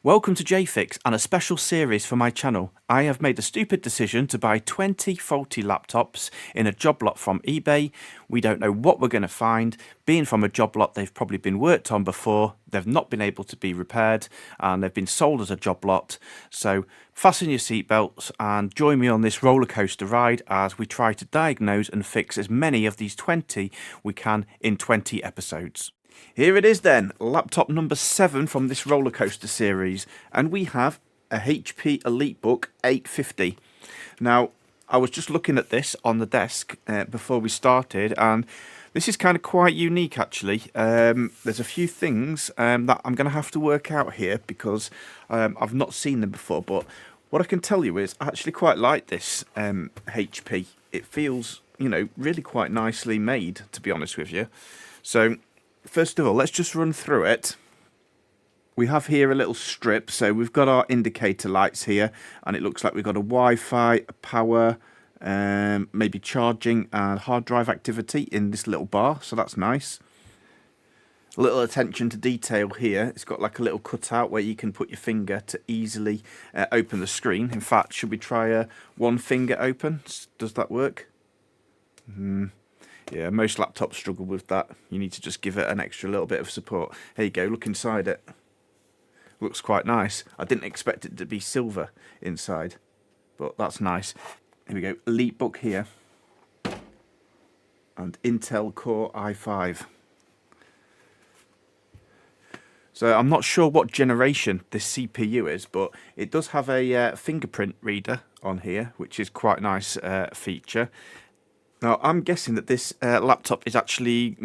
Welcome to JFix and a special series for my channel. I have made a stupid decision to buy 20 faulty laptops in a job lot from eBay. We don't know what we're going to find. Being from a job lot, they've probably been worked on before, they've not been able to be repaired, and they've been sold as a job lot. So fasten your seatbelts and join me on this roller coaster ride as we try to diagnose and fix as many of these 20 we can in 20 episodes. Here it is then, laptop number 7 from this roller coaster series, and we have a HP EliteBook 850. Now, I was just looking at this on the desk before we started, and this is kind of quite unique actually. There's a few things that I'm going to have to work out here because I've not seen them before, but what I can tell you is I actually quite like this HP. It feels, really quite nicely made, to be honest with you. So first of all, let's just run through it. We have here a little strip, so we've got our indicator lights here, and it looks like we've got a Wi-Fi, a power, maybe charging and hard drive activity in this little bar, so that's nice. A little attention to detail here. It's got like a little cutout where you can put your finger to easily open the screen. In fact, should we try a one finger open? Does that work? Yeah, most laptops struggle with that. You need to just give it an extra little bit of support. Here you go, look inside it. Looks quite nice. I didn't expect it to be silver inside, but that's nice. Here we go, EliteBook here. And Intel Core i5. So I'm not sure what generation this CPU is, but it does have a fingerprint reader on here, which is quite a nice feature. Now, I'm guessing that this laptop is actually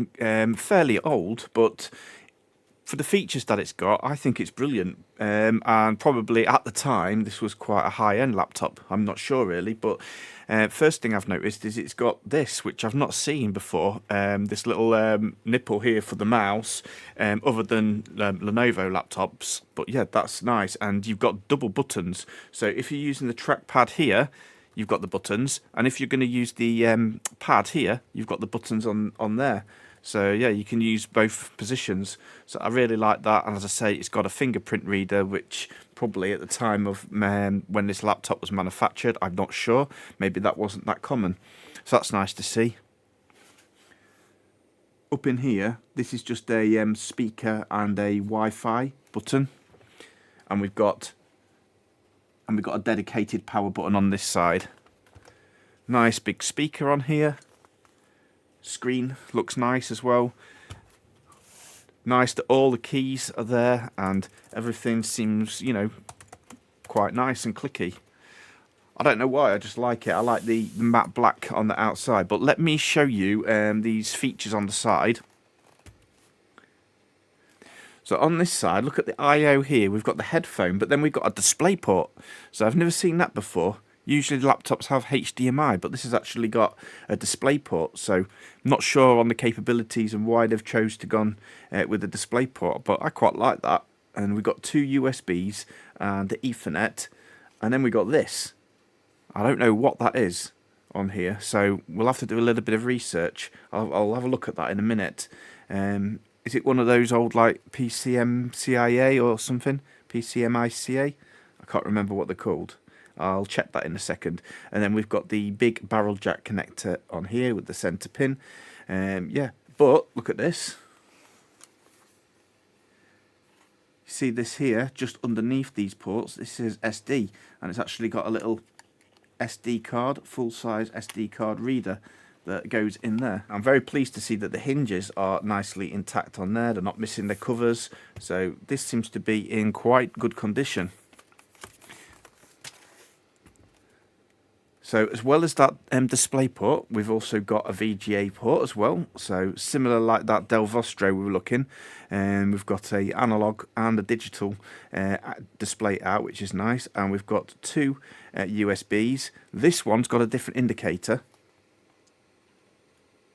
fairly old, but for the features that it's got, I think it's brilliant. And probably at the time, this was quite a high-end laptop. I'm not sure really, but first thing I've noticed is it's got this, which I've not seen before. This little nipple here for the mouse, other than Lenovo laptops. But yeah, that's nice. And you've got double buttons. So if you're using the trackpad here, you've got the buttons, and if you're going to use the pad here, you've got the buttons on there. So yeah, you can use both positions. So I really like that, and as I say, it's got a fingerprint reader, which probably at the time of when this laptop was manufactured, I'm not sure, maybe that wasn't that common. So that's nice to see. Up in here, this is just a speaker and a Wi-Fi button, and we've got a dedicated power button on this side. Nice big speaker on here. Screen looks nice as well. Nice that all the keys are there and everything seems, quite nice and clicky. I don't know why, I just like it. I like the matte black on the outside. But let me show you these features on the side. So on this side, look at the I/O here. We've got the headphone, but then we've got a display port. So I've never seen that before. Usually laptops have HDMI, but this has actually got a display port. So I'm not sure on the capabilities and why they've chose to gone with the display port, but I quite like that. And we've got 2 USBs and the Ethernet, and then we got this. I don't know what that is on here, so we'll have to do a little bit of research. I'll have a look at that in a minute. Is it one of those old like PCMCIA or something? PCMICA? I can't remember what they're called. I'll check that in a second. And then we've got the big barrel jack connector on here with the center pin. Yeah, but look at this. You see this here, just underneath these ports, this is SD, and it's actually got a little SD card, full-size SD card reader that goes in there. I'm very pleased to see that the hinges are nicely intact on there. They're not missing their covers, so this seems to be in quite good condition. So as well as that display port, we've also got a VGA port as well. So similar like that Del Vostro we were looking. And we've got a analog and a digital display out, which is nice. And we've got 2 USBs. This one's got a different indicator.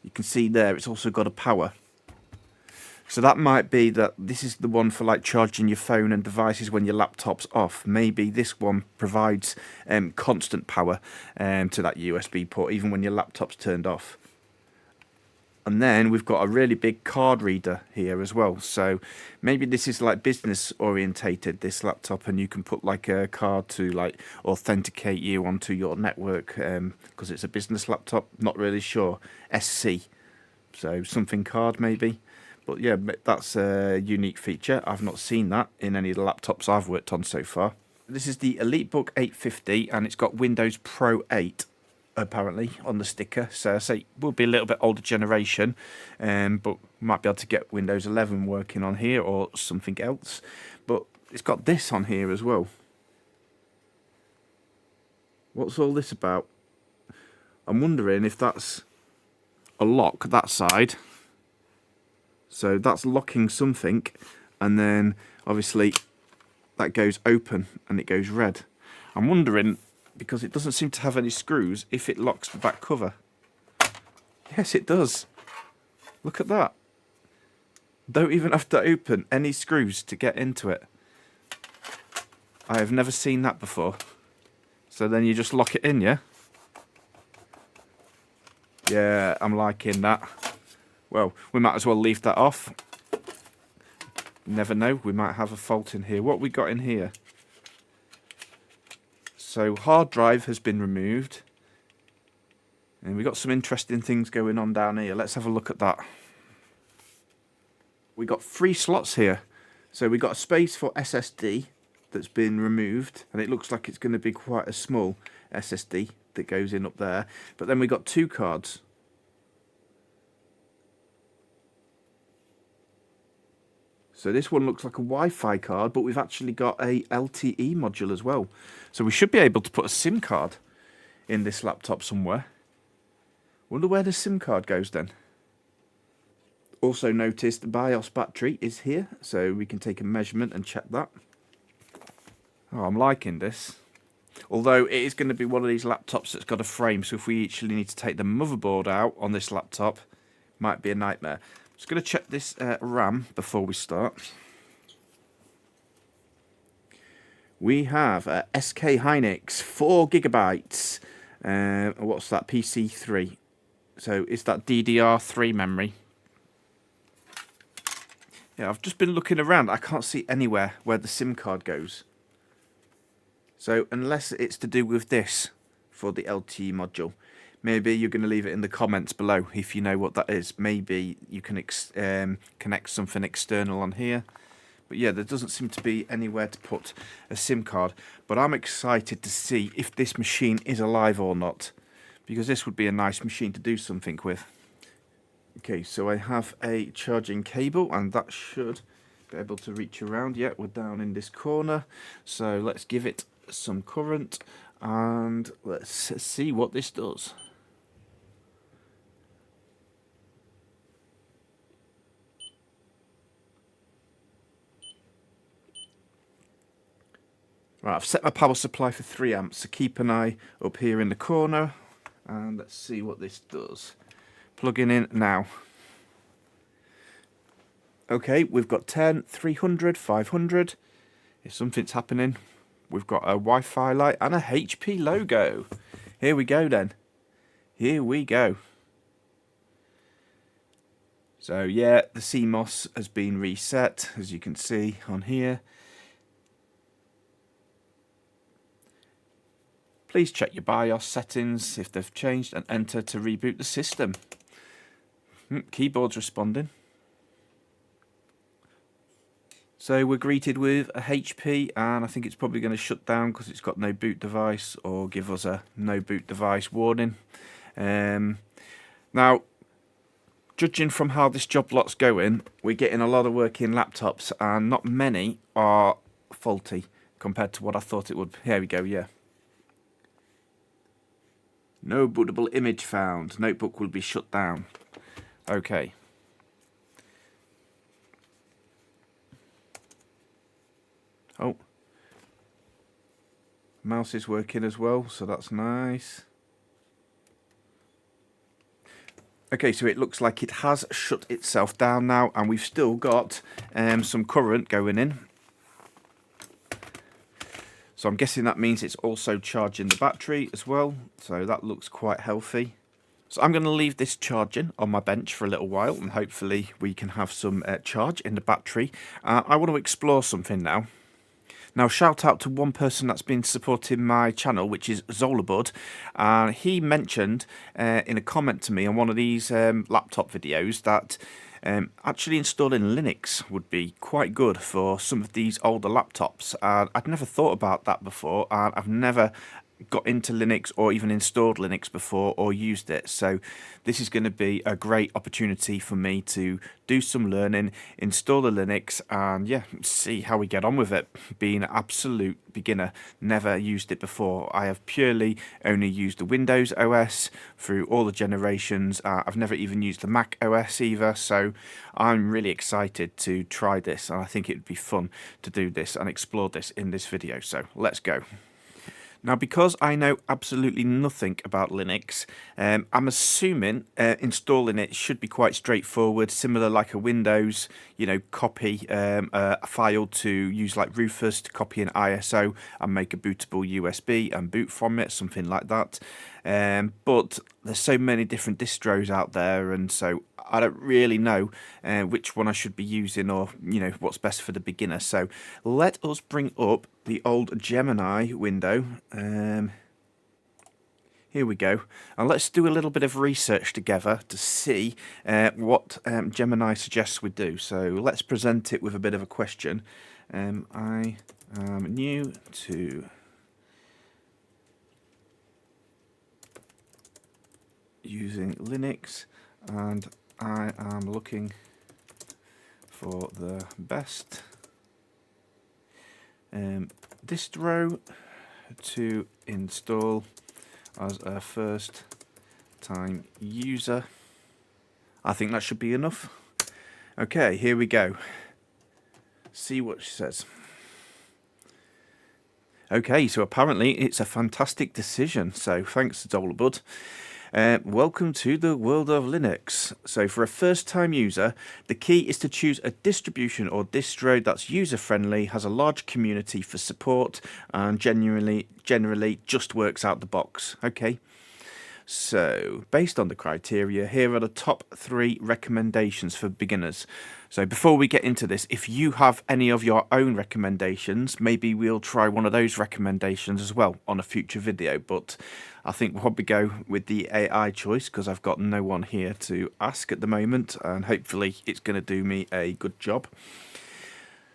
You can see there it's also got a power. So that might be that this is the one for like charging your phone and devices when your laptop's off. Maybe this one provides constant power to that USB port even when your laptop's turned off. And then we've got a really big card reader here as well. So maybe this is like business orientated, this laptop, and you can put like a card to like authenticate you onto your network because it's a business laptop. Not really sure. SC. So something card maybe. But yeah, that's a unique feature. I've not seen that in any of the laptops I've worked on so far. This is the EliteBook 850 and it's got Windows Pro 8 apparently on the sticker. So I say will be a little bit older generation, but might be able to get Windows 11 working on here or something else. But it's got this on here as well. What's all this about? I'm wondering if that's a lock, that side. So that's locking something, and then obviously that goes open and it goes red. I'm wondering, because it doesn't seem to have any screws, if it locks the back cover. Yes, it does. Look at that. Don't even have to open any screws to get into it. I have never seen that before. So then you just lock it in, yeah? Yeah, I'm liking that. Well, we might as well leave that off. Never know, we might have a fault in here. What we got in here? So hard drive has been removed. And we got some interesting things going on down here. Let's have a look at that. We got 3 slots here. So we got a space for SSD that's been removed. And it looks like it's going to be quite a small SSD that goes in up there. But then we got 2 cards. So this one looks like a Wi-Fi card, but we've actually got a LTE module as well. So we should be able to put a SIM card in this laptop somewhere. Wonder where the SIM card goes then. Also noticed the BIOS battery is here, so we can take a measurement and check that. Oh, I'm liking this. Although it is going to be one of these laptops that's got a frame, so if we actually need to take the motherboard out on this laptop, might be a nightmare. Just going to check this RAM before we start. We have SK Hynix 4GB. What's that? PC3. So is that DDR3 memory? Yeah, I've just been looking around. I can't see anywhere where the SIM card goes. So unless it's to do with this for the LTE module. Maybe you're going to leave it in the comments below if you know what that is. Maybe you can connect something external on here. But yeah, there doesn't seem to be anywhere to put a SIM card. But I'm excited to see if this machine is alive or not, because this would be a nice machine to do something with. Okay, so I have a charging cable, and that should be able to reach around. Yeah, we're down in this corner. So let's give it some current, and let's see what this does. Right, I've set my power supply for 3 amps, so keep an eye up here in the corner, and let's see what this does. Plugging in now. Okay, we've got 10, 300, 500. If something's happening, we've got a Wi-Fi light and a HP logo. Here we go then. Here we go. So yeah, the CMOS has been reset, as you can see on here. Please check your BIOS settings if they've changed and enter to reboot the system. Keyboard's responding. So we're greeted with a HP, and I think it's probably going to shut down because it's got no boot device, or give us a no boot device warning. Now, judging from how this Joblot's going, we're getting a lot of working laptops, and not many are faulty compared to what I thought it would. Here we go, yeah. No bootable image found. Notebook will be shut down. Okay. Oh. Mouse is working as well, so that's nice. Okay, so it looks like it has shut itself down now, and we've still got some current going in. So I'm guessing that means it's also charging the battery as well. So that looks quite healthy. So I'm going to leave this charging on my bench for a little while, and hopefully we can have some charge in the battery. I want to explore something now. Now, shout out to one person that's been supporting my channel, which is Zoblot. He mentioned in a comment to me on one of these laptop videos that actually installing Linux would be quite good for some of these older laptops. I'd never thought about that before, and I've never got into Linux or even installed Linux before or used it. So this is going to be a great opportunity for me to do some learning, install the Linux, and yeah, see how we get on with it. Being an absolute beginner, never used it before. I have purely only used the Windows OS through all the generations. I've never even used the Mac OS either, so I'm really excited to try this, and I think it would be fun to do this and explore this in this video. So let's go. Now, because I know absolutely nothing about Linux, I'm assuming installing it should be quite straightforward, similar like a Windows, copy a file to use like Rufus to copy an ISO and make a bootable USB and boot from it, something like that. But there's so many different distros out there, and so I don't really know which one I should be using, or what's best for the beginner. So let us bring up the old Gemini window. Here we go, and let's do a little bit of research together to see what Gemini suggests we do. So let's present it with a bit of a question. I am new to using Linux, and I am looking for the best distro to install as a first time user. I think that should be enough. Okay, here we go. See what she says. Okay, so apparently it's a fantastic decision, so thanks to Joblot. Welcome to the world of Linux. So for a first-time user, the key is to choose a distribution or distro that's user-friendly, has a large community for support, and generally just works out the box. Okay. So, based on the criteria, here are the top 3 recommendations for beginners. So before we get into this, if you have any of your own recommendations, maybe we'll try one of those recommendations as well on a future video. But I think we'll probably go with the AI choice because I've got no one here to ask at the moment, and hopefully it's going to do me a good job.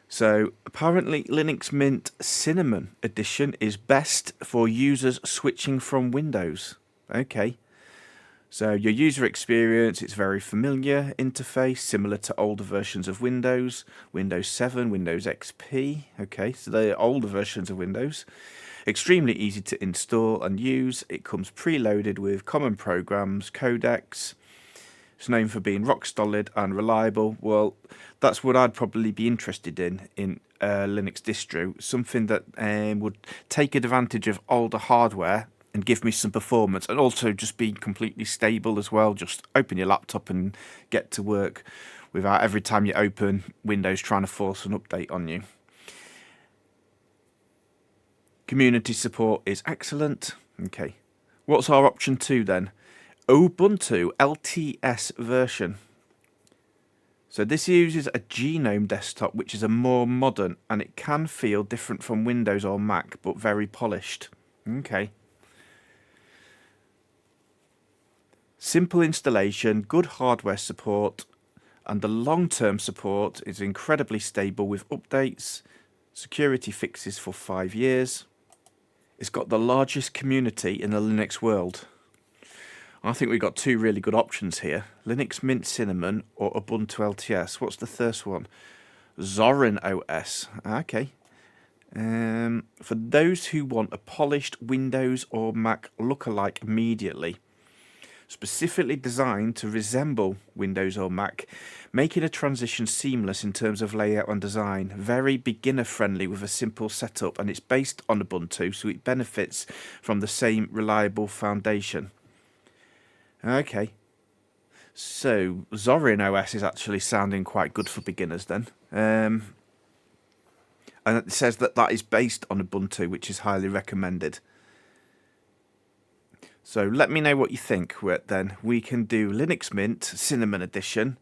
So apparently Linux Mint Cinnamon Edition is best for users switching from Windows. Okay, so your user experience, it's very familiar interface, similar to older versions of Windows, Windows 7, Windows XP. Okay, so they're older versions of Windows. Extremely easy to install and use. It comes preloaded with common programs, codecs. It's known for being rock solid and reliable. Well, that's what I'd probably be interested in Linux distro, something that would take advantage of older hardware and give me some performance, and also just be completely stable as well. Just open your laptop and get to work without every time you open Windows trying to force an update on you. Community support is excellent. Okay, what's our option 2 then? Ubuntu LTS version. So this uses a GNOME desktop, which is a more modern, and it can feel different from Windows or Mac, but very polished. Okay. Simple installation, good hardware support, and the long-term support is incredibly stable with updates, security fixes for 5 years. It's got the largest community in the Linux world. I think we've got 2 really good options here. Linux Mint Cinnamon or Ubuntu LTS. What's the first one? Zorin OS. Okay. For those who want a polished Windows or Mac lookalike immediately, specifically designed to resemble Windows or Mac, making a transition seamless in terms of layout and design. Very beginner friendly with a simple setup, and it's based on Ubuntu, so it benefits from the same reliable foundation. Okay, so Zorin OS is actually sounding quite good for beginners then. And it says that is based on Ubuntu, which is highly recommended. So let me know what you think. Then we can do Linux Mint Cinnamon Edition,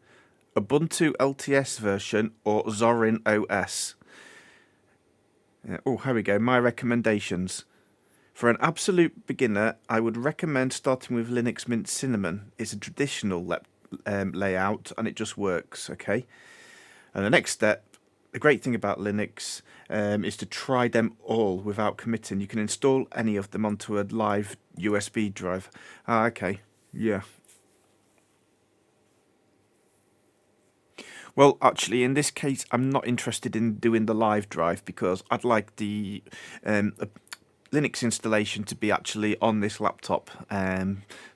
Ubuntu LTS version, or Zorin OS. Oh, here we go. My recommendations. For an absolute beginner, I would recommend starting with Linux Mint Cinnamon. It's a traditional layout and it just works, okay? And the next step, the great thing about Linux is to try them all without committing. You can install any of them onto a live USB drive. Ah, okay, yeah. Well, actually, in this case, I'm not interested in doing the live drive because I'd like the Linux installation to be actually on this laptop.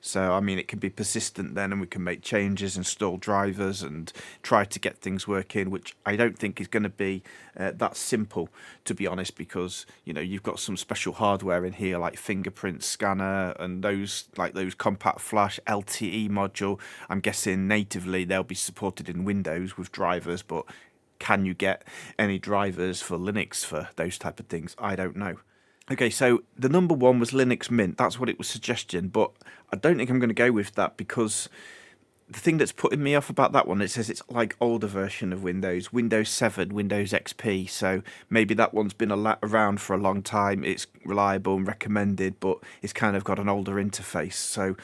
So, I mean, it can be persistent then, and we can make changes, install drivers, and try to get things working, which I don't think is going to be that simple, to be honest, because, you know, you've got some special hardware in here like fingerprint scanner and those compact flash LTE module. I'm guessing natively they'll be supported in Windows with drivers, but can you get any drivers for Linux for those type of things? I don't know. Okay, so the number one was Linux Mint. That's what it was suggesting, but I don't think I'm going to go with that because the thing that's putting me off about that one, it says it's like older version of Windows, Windows 7, Windows XP. So maybe that one's been around for a long time. It's reliable and recommended, but it's kind of got an older interface. So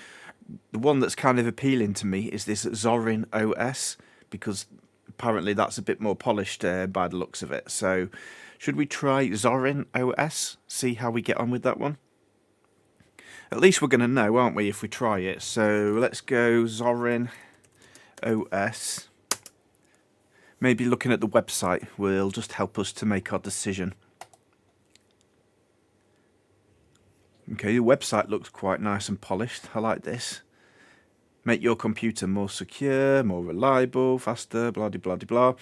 the one that's kind of appealing to me is this Zorin OS because apparently that's a bit more polished by the looks of it. So should we try Zorin OS? See how we get on with that one? At least we're going to know, aren't we, if we try it. So let's go Zorin OS. Maybe looking at the website will just help us to make our decision. Okay, the website looks quite nice and polished. I like this. Make your computer more secure, more reliable, faster, blah, blah, blah, blah.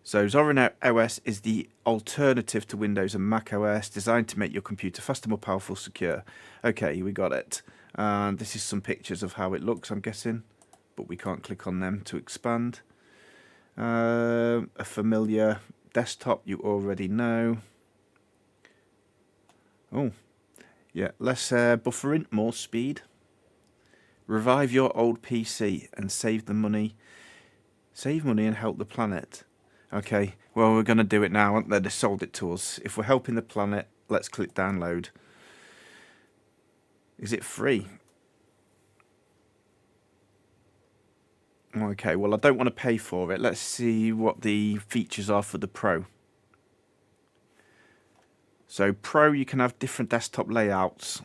So Zorin OS is the alternative to Windows and Mac OS, designed to make your computer faster, more powerful, secure. Okay, we got it. And this is some pictures of how it looks, I'm guessing, but we can't click on them to expand. A familiar desktop you already know. Oh, yeah, less buffering, more speed. Revive your old PC and save the money. Save money and help the planet. Okay, well, we're going to do it now, aren't they? They sold it to us. If we're helping the planet, let's click download. Is it free? Okay, well, I don't want to pay for it. Let's see what the features are for the Pro. So Pro, you can have different desktop layouts.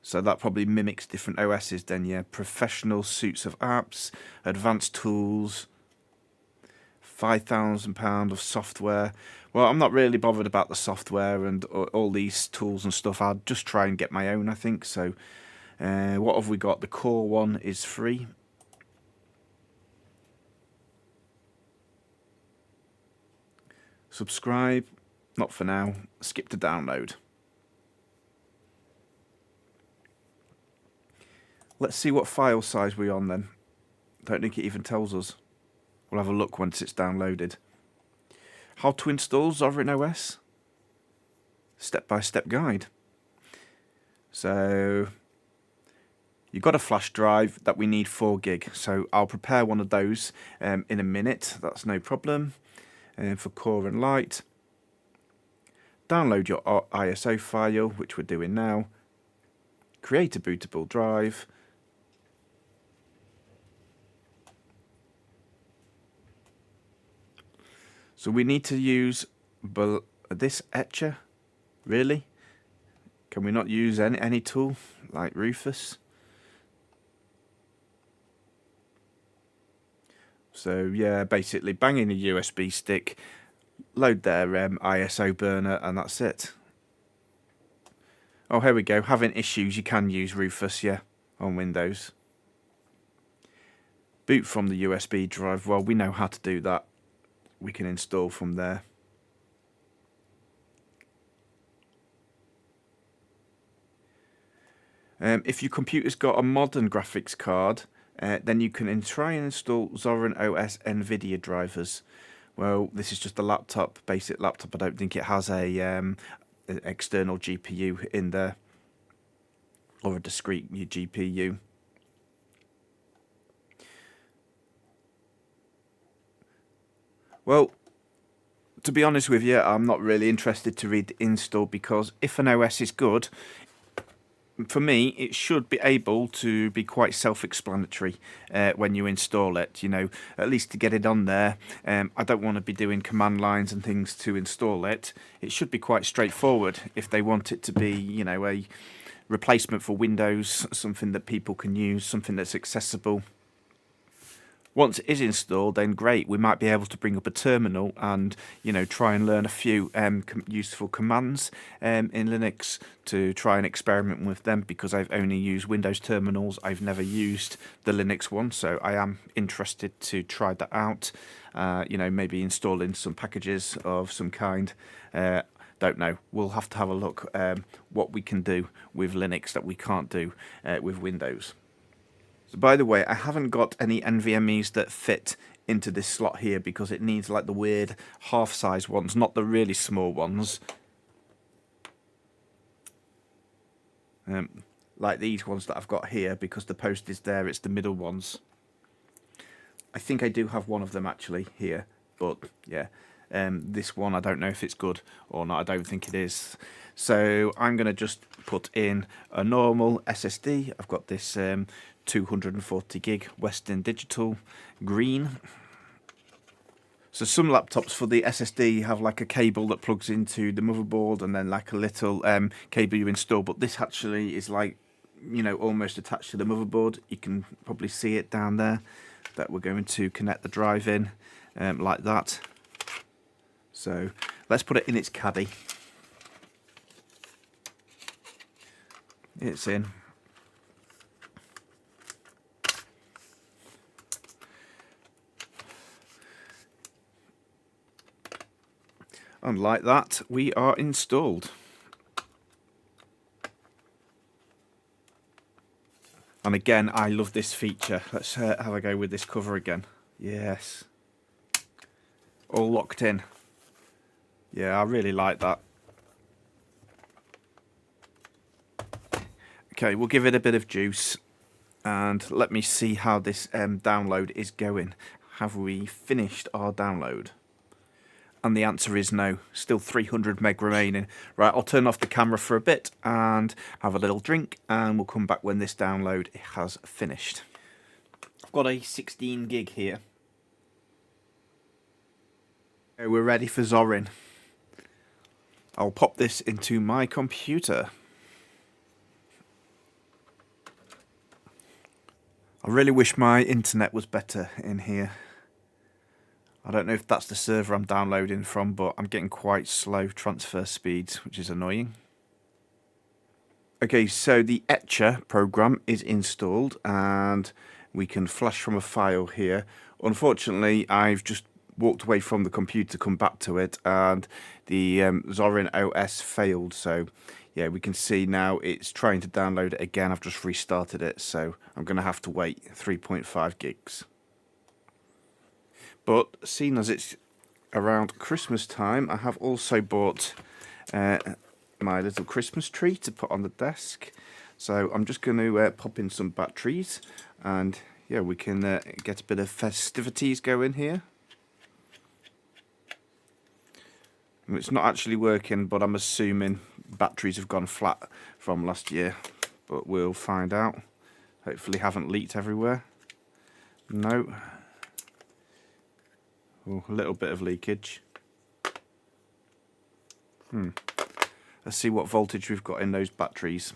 So that probably mimics different OSs then, yeah. Professional suites of apps, advanced tools, £5,000 of software. Well, I'm not really bothered about the software and all these tools and stuff. I'll just try and get my own, I think. So what have we got? The core one is free. Subscribe. Not for now. Skip to download. Let's see what file size we're on then. Don't think it even tells us. We'll have a look once it's downloaded. How to install Zorin OS? Step-by-step guide. So you've got a flash drive that we need 4 gig. So I'll prepare one of those in a minute. That's no problem. For Core and Lite. Download your ISO file, which we're doing now. Create a bootable drive. So we need to use this etcher, really? Can we not use any tool like Rufus? So yeah, basically bang in a USB stick, load their ISO burner, and that's it. Oh, here we go. Having issues, you can use Rufus, yeah, on Windows. Boot from the USB drive. Well, we know how to do that. We can install from there. If your computer's got a modern graphics card, then you can try and install Zorin OS NVIDIA drivers. Well, this is just a laptop, basic laptop. I don't think it has a external GPU in there. or a discrete GPU. Well, to be honest with you, I'm not really interested to read the install, because if an OS is good, for me, it should be able to be quite self-explanatory when you install it, you know, at least to get it on there. I don't want to be doing command lines and things to install it. It should be quite straightforward if they want it to be, you know, a replacement for Windows, something that people can use, something that's accessible. Once it is installed, then great, we might be able to bring up a terminal and, you know, try and learn a few useful commands in Linux to try and experiment with them, because I've only used Windows terminals. I've never used the Linux one, so I am interested to try that out. You know, maybe installing some packages of some kind. Don't know. We'll have to have a look what we can do with Linux that we can't do with Windows. So by the way, I haven't got any NVMEs that fit into this slot here, because it needs like the weird half-size ones, not the really small ones. Like these ones that I've got here, because the post is there, it's the middle ones. I think I do have one of them actually here, but yeah. This one, I don't know if it's good or not. I don't think it is. So I'm going to just put in a normal SSD. I've got this 240 gig Western Digital green. So some laptops for the SSD have like a cable that plugs into the motherboard, and then like a little cable you install. But this actually is like, you know, almost attached to the motherboard. You can probably see it down there, that we're going to connect the drive in like that. So let's put it in its caddy. It's in. And like that, we are installed. And again, I love this feature. Let's have a go with this cover again. Yes. All locked in. Yeah, I really like that. Okay, we'll give it a bit of juice, and let me see how this download is going. Have we finished our download? And the answer is no, still 300 meg remaining. Right, I'll turn off the camera for a bit and have a little drink, and we'll come back when this download has finished. I've got a 16 gig here. Okay, we're ready for Zorin. I'll pop this into my computer. I really wish my internet was better in here. I don't know if that's the server I'm downloading from, but I'm getting quite slow transfer speeds, which is annoying. Okay, so the Etcher program is installed, and we can flash from a file here. Unfortunately, I've just walked away from the computer to come back to it, and the Zorin OS failed. So yeah, we can see now it's trying to download it again. I've just restarted it, so I'm going to have to wait 3.5 gigs. But seeing as it's around Christmas time, I have also bought my little Christmas tree to put on the desk. So I'm just going to pop in some batteries, and yeah, we can get a bit of festivities going here. It's not actually working, but I'm assuming batteries have gone flat from last year, but we'll find out. Hopefully haven't leaked everywhere. No. Oh, a little bit of leakage. Let's see what voltage we've got in those batteries.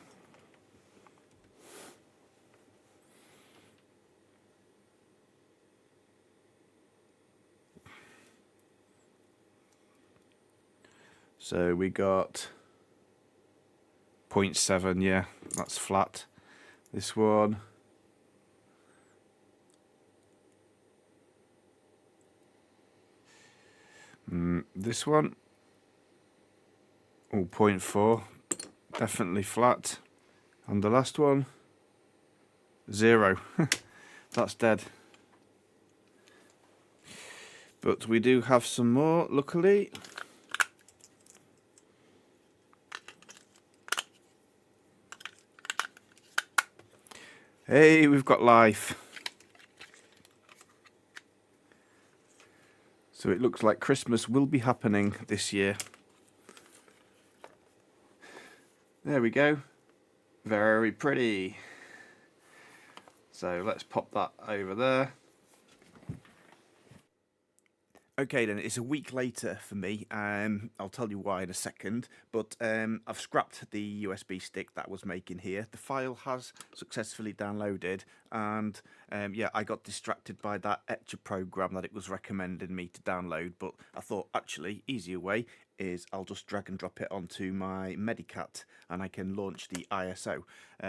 So we got 0.7, yeah, that's flat. This one, this one, oh, 0.4, definitely flat. And the last one, 0. That's dead. But we do have some more, luckily. Hey, we've got life. So it looks like Christmas will be happening this year. There we go. Very pretty. So let's pop that over there. Okay then, it's a week later for me. I'll tell you why in a second, but I've scrapped the USB stick that I was making here. The file has successfully downloaded, and yeah, I got distracted by that Etcher program that it was recommending me to download, but I thought actually easier way is I'll just drag and drop it onto my Medicat and I can launch the ISO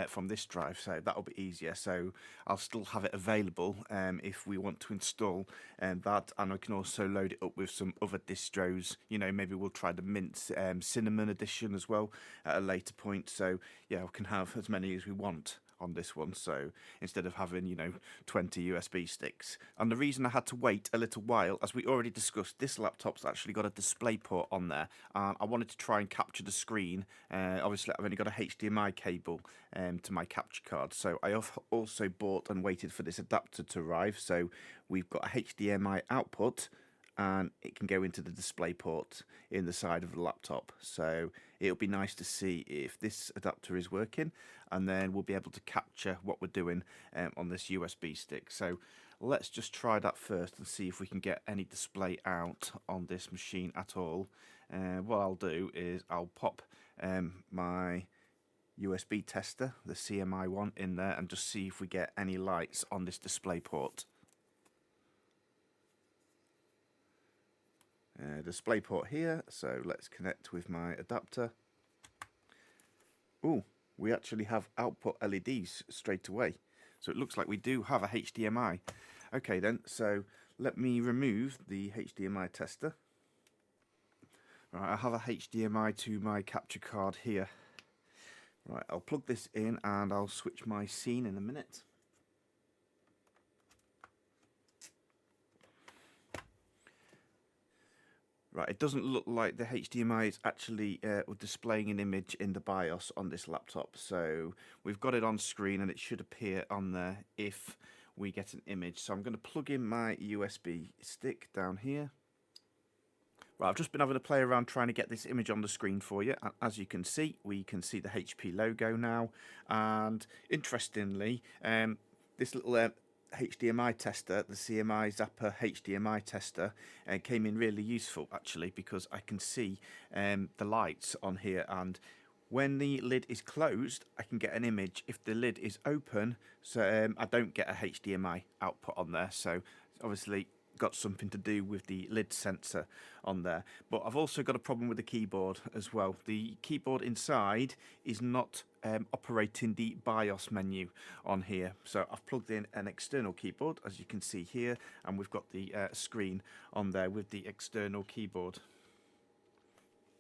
from this drive, so that'll be easier. So I'll still have it available if we want to install that, and I can also load it up with some other distros. You know, maybe we'll try the Mint Cinnamon edition as well at a later point. So yeah, we can have as many as we want on this one, so instead of having, you know, 20 USB sticks. And the reason I had to wait a little while, as we already discussed, this laptop's actually got a display port on there, and I wanted to try and capture the screen. Obviously I've only got a HDMI cable to my capture card, so I have also bought and waited for this adapter to arrive. So we've got a HDMI output and it can go into the display port in the side of the laptop. So it'll be nice to see if this adapter is working, and then we'll be able to capture what we're doing on this USB stick. So let's just try that first and see if we can get any display out on this machine at all. What I'll do is I'll pop my USB tester, the CMI one, in there and just see if we get any lights on this display port. Display port here, so let's connect with my adapter. Oh, we actually have output LEDs straight away, so it looks like we do have a HDMI. Okay then, so let me remove the HDMI tester. Right, I have a HDMI to my capture card here. Right, I'll plug this in and I'll switch my scene in a minute. Right, it doesn't look like the HDMI is actually displaying an image in the BIOS on this laptop. So we've got it on screen and it should appear on there if we get an image. So I'm going to plug in my USB stick down here. Right, I've just been having a play around trying to get this image on the screen for you. As you can see, we can see the HP logo now. And interestingly, this little HDMI tester, the CMI Zapper HDMI tester, came in really useful actually, because I can see the lights on here, and when the lid is closed I can get an image. If the lid is open, so I don't get a HDMI output on there. So obviously got something to do with the lid sensor on there. But I've also got a problem with the keyboard as well. The keyboard inside is not operating the BIOS menu on here. So I've plugged in an external keyboard, as you can see here, and we've got the screen on there with the external keyboard.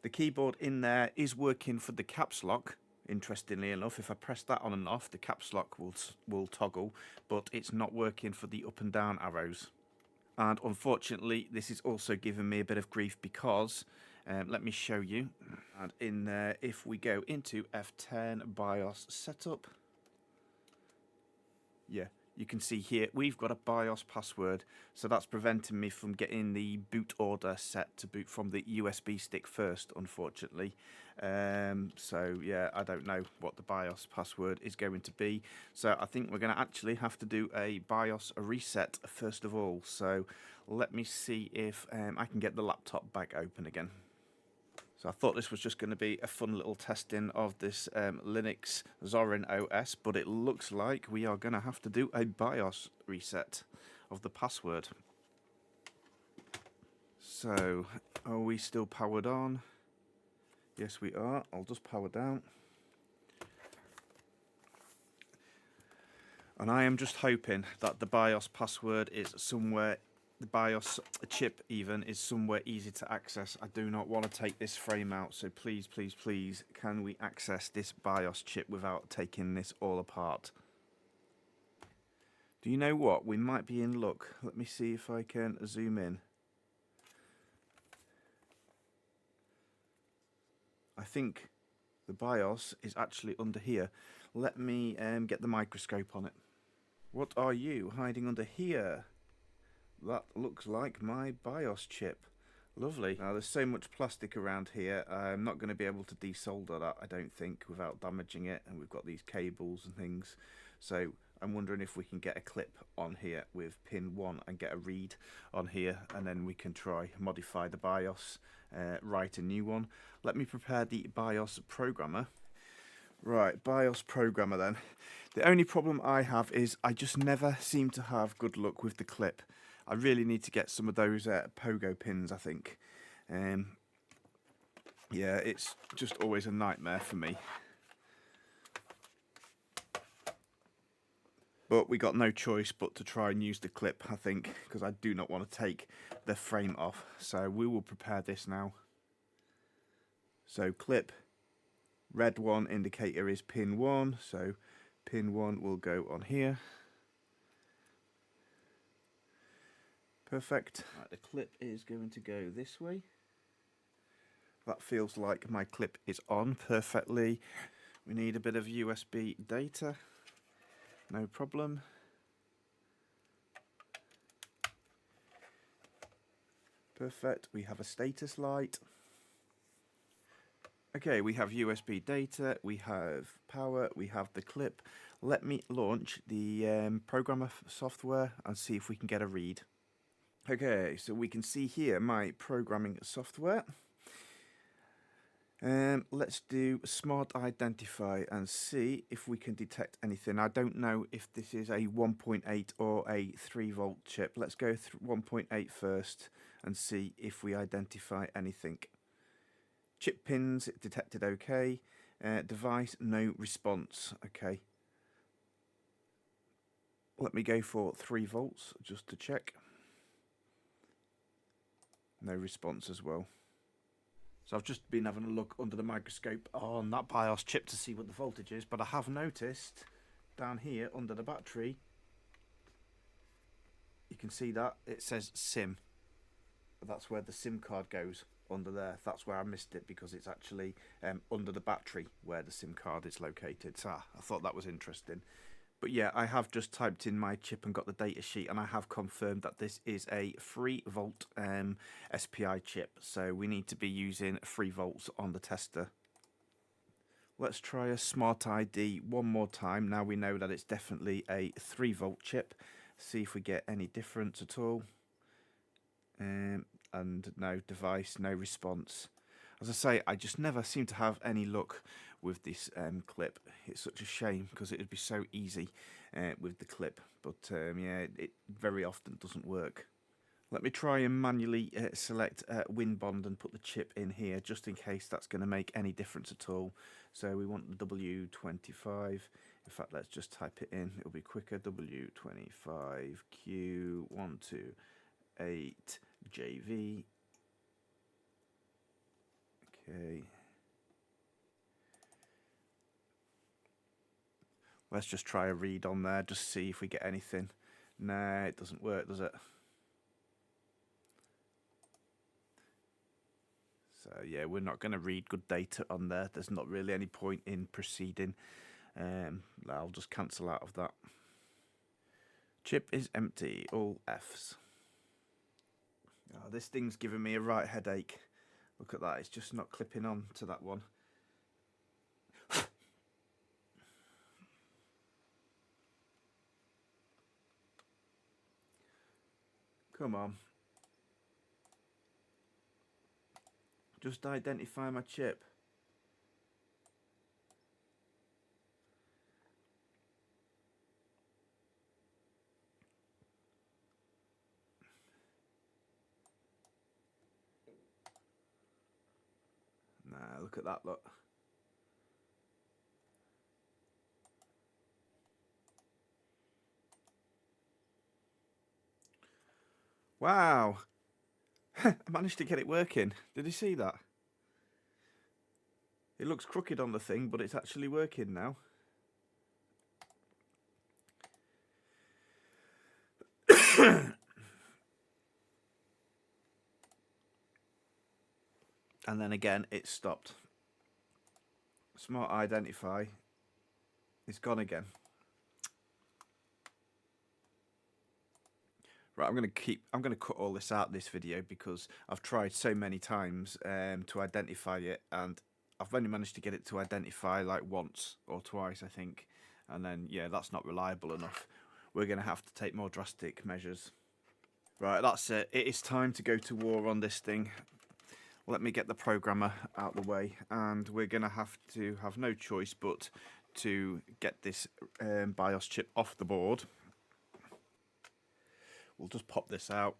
The keyboard in there is working for the caps lock. Interestingly enough, if I press that on and off, the caps lock will toggle, but it's not working for the up and down arrows. And unfortunately this is also giving me a bit of grief because let me show you. And in there, if we go into F10 BIOS setup, yeah, you can see here we've got a BIOS password, so that's preventing me from getting the boot order set to boot from the USB stick first, unfortunately. So yeah, I don't know what the BIOS password is going to be, so I think we're going to actually have to do a BIOS reset first of all. So let me see if I can get the laptop back open again. So I thought this was just going to be a fun little testing of this Linux Zorin OS, but it looks like we are going to have to do a BIOS reset of the password. So, are we still powered on? Yes, we are. I'll just power down. And I am just hoping that the BIOS password is somewhere, the BIOS chip even, is somewhere easy to access. I do not want to take this frame out, so please, please, please, can we access this BIOS chip without taking this all apart? Do you know what? We might be in luck. Let me see if I can zoom in. I think the BIOS is actually under here. Let me get the microscope on it. What are you hiding under here? That looks like my BIOS chip. Lovely. Now there's so much plastic around here, I'm not going to be able to desolder that, I don't think, without damaging it, and we've got these cables and things, so I'm wondering if we can get a clip on here with pin 1 and get a read on here, and then we can try modify the BIOS, write a new one. Let me prepare the BIOS programmer. Right, BIOS programmer then. The only problem I have is I just never seem to have good luck with the clip. I really need to get some of those pogo pins, I think. Yeah, it's just always a nightmare for me. But we got no choice but to try and use the clip, I think, because I do not want to take the frame off. So we will prepare this now. So clip. Red one indicator is pin 1, so pin 1 will go on here. Perfect. Right, the clip is going to go this way. That feels like my clip is on perfectly. We need a bit of USB data. No problem. Perfect. We have a status light. Okay, we have USB data, we have power, we have the clip. Let me launch the programmer software and see if we can get a read. Okay, so we can see here my programming software. Let's do Smart Identify and see if we can detect anything. I don't know if this is a 1.8 or a 3 volt chip. Let's go 1.8 first and see if we identify anything. Chip pins detected okay. Device no response. Okay. Let me go for 3 volts just to check. No response as well. So I've just been having a look under the microscope on that BIOS chip to see what the voltage is, but I have noticed down here under the battery, you can see that it says SIM. That's where the SIM card goes. Under there, that's where I missed it, because it's actually under the battery where the SIM card is located. So I thought that was interesting. But yeah, I have just typed in my chip and got the data sheet, and I have confirmed that this is a 3 volt SPI chip, so we need to be using 3 volts on the tester. Let's try a Smart ID one more time. Now we know that it's definitely a 3 volt chip. See if we get any difference at all. And no device, no response. As I say, I just never seem to have any luck with this clip. It's such a shame, because it would be so easy with the clip, but yeah, it very often doesn't work. Let me try and manually select WinBond and put the chip in here, just in case that's going to make any difference at all. So we want the W25. In fact, let's just type it in, it'll be quicker. W25Q128JV. Okay. Let's just try a read on there, just see if we get anything. Nah, it doesn't work, does it? So yeah, we're not going to read good data on there. There's not really any point in proceeding. I'll just cancel out of that. Chip is empty, all Fs. Oh, this thing's giving me a right headache. Look at that, it's just not clipping on to that one. Come on. Just identify my chip. Nah, look at that, look. Wow. I managed to get it working. Did you see that? It looks crooked on the thing, but it's actually working now. And then again, it stopped. Smart Identify. It's gone again. Right, I'm going to cut all this out this video because I've tried so many times to identify it, and I've only managed to get it to identify like once or twice, I think. And then, yeah, that's not reliable enough. We're going to have to take more drastic measures. Right, that's it. It is time to go to war on this thing. Let me get the programmer out of the way, and we're going to have no choice but to get this BIOS chip off the board. We'll just pop this out.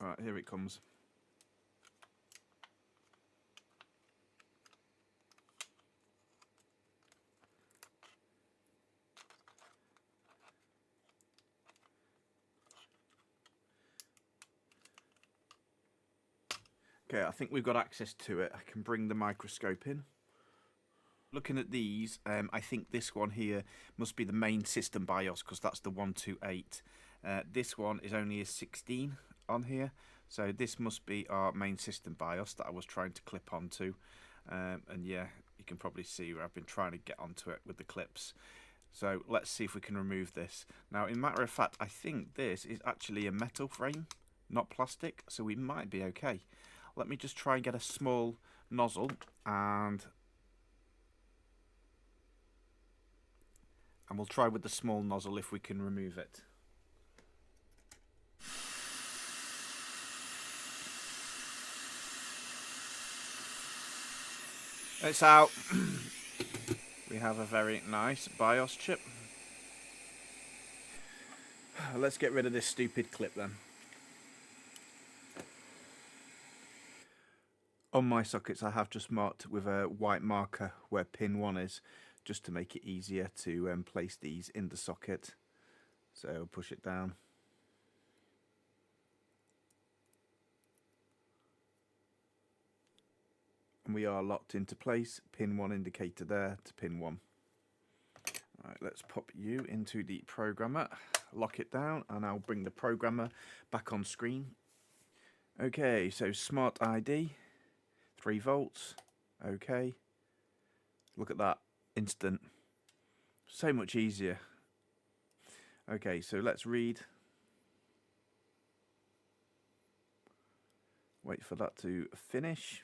Alright, here it comes. Okay, I think we've got access to it. I can bring the microscope in. Looking at these, I think this one here must be the main system BIOS, because that's the 128. This one is only a 16 on here, so this must be our main system BIOS that I was trying to clip onto. And yeah, you can probably see where I've been trying to get onto it with the clips. So let's see if we can remove this. Now, in matter of fact, I think this is actually a metal frame, not plastic, so we might be okay. Let me just try and get a small nozzle and we'll try with the small nozzle if we can remove it. It's out. We have a very nice BIOS chip. Let's get rid of this stupid clip then. On my sockets, I have just marked with a white marker where pin 1 is, just to make it easier to place these in the socket. So push it down. And we are locked into place. Pin 1 indicator there to pin 1. Alright, let's pop you into the programmer, lock it down, and I'll bring the programmer back on screen. Okay, so Smart ID, 3 volts, okay. Look at that, instant. So much easier. Okay, so let's read. Wait for that to finish.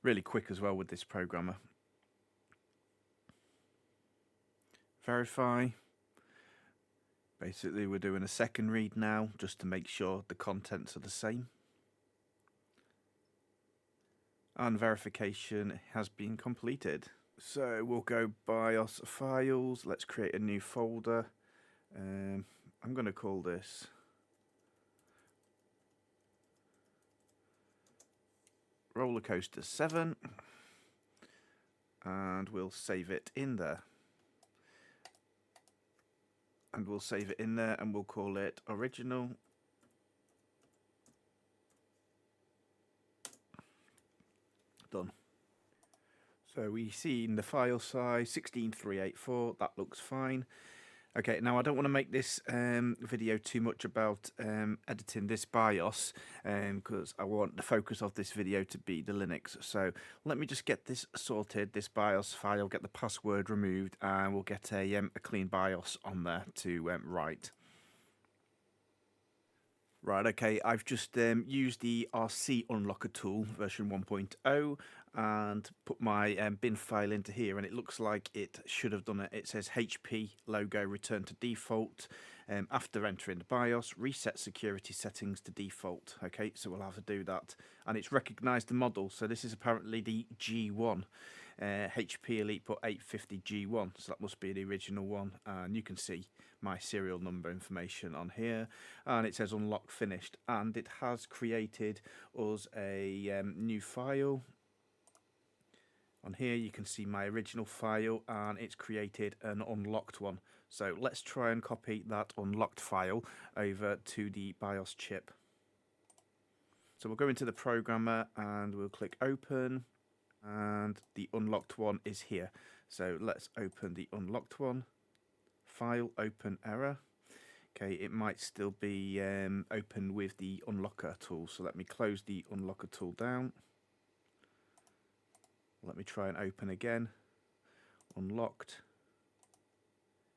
Really quick as well with this programmer. Verify. Basically, we're doing a second read now just to make sure the contents are the same. And verification has been completed. So we'll go BIOS files. Let's create a new folder. I'm going to call this Rollercoaster 7, and we'll save it in there. And we'll save it in there, and we'll call it original. Done. So we see in the file size 16384, that looks fine. Okay, now I don't want to make this video too much about editing this BIOS because I want the focus of this video to be the Linux. So let me just get this sorted, this BIOS file, get the password removed, and we'll get a clean BIOS on there to write. Right, okay, I've just used the RC unlocker tool, version 1.0, and put my bin file into here, and it looks like it should have done it. It says HP logo return to default. After entering the BIOS, reset security settings to default. Okay, so we'll have to do that. And it's recognised the model, so this is apparently the G1, HP EliteBook 850 G1, so that must be the original one. And you can see my serial number information on here, and it says unlock finished, and it has created us a new file. On here you can see my original file, and it's created an unlocked one. So let's try and copy that unlocked file over to the BIOS chip. So we'll go into the programmer and we'll click open, and the unlocked one is here. So let's open the unlocked one. File open error. Okay, it might still be open with the unlocker tool, so let me close the unlocker tool down. Let me try and open again. Unlocked.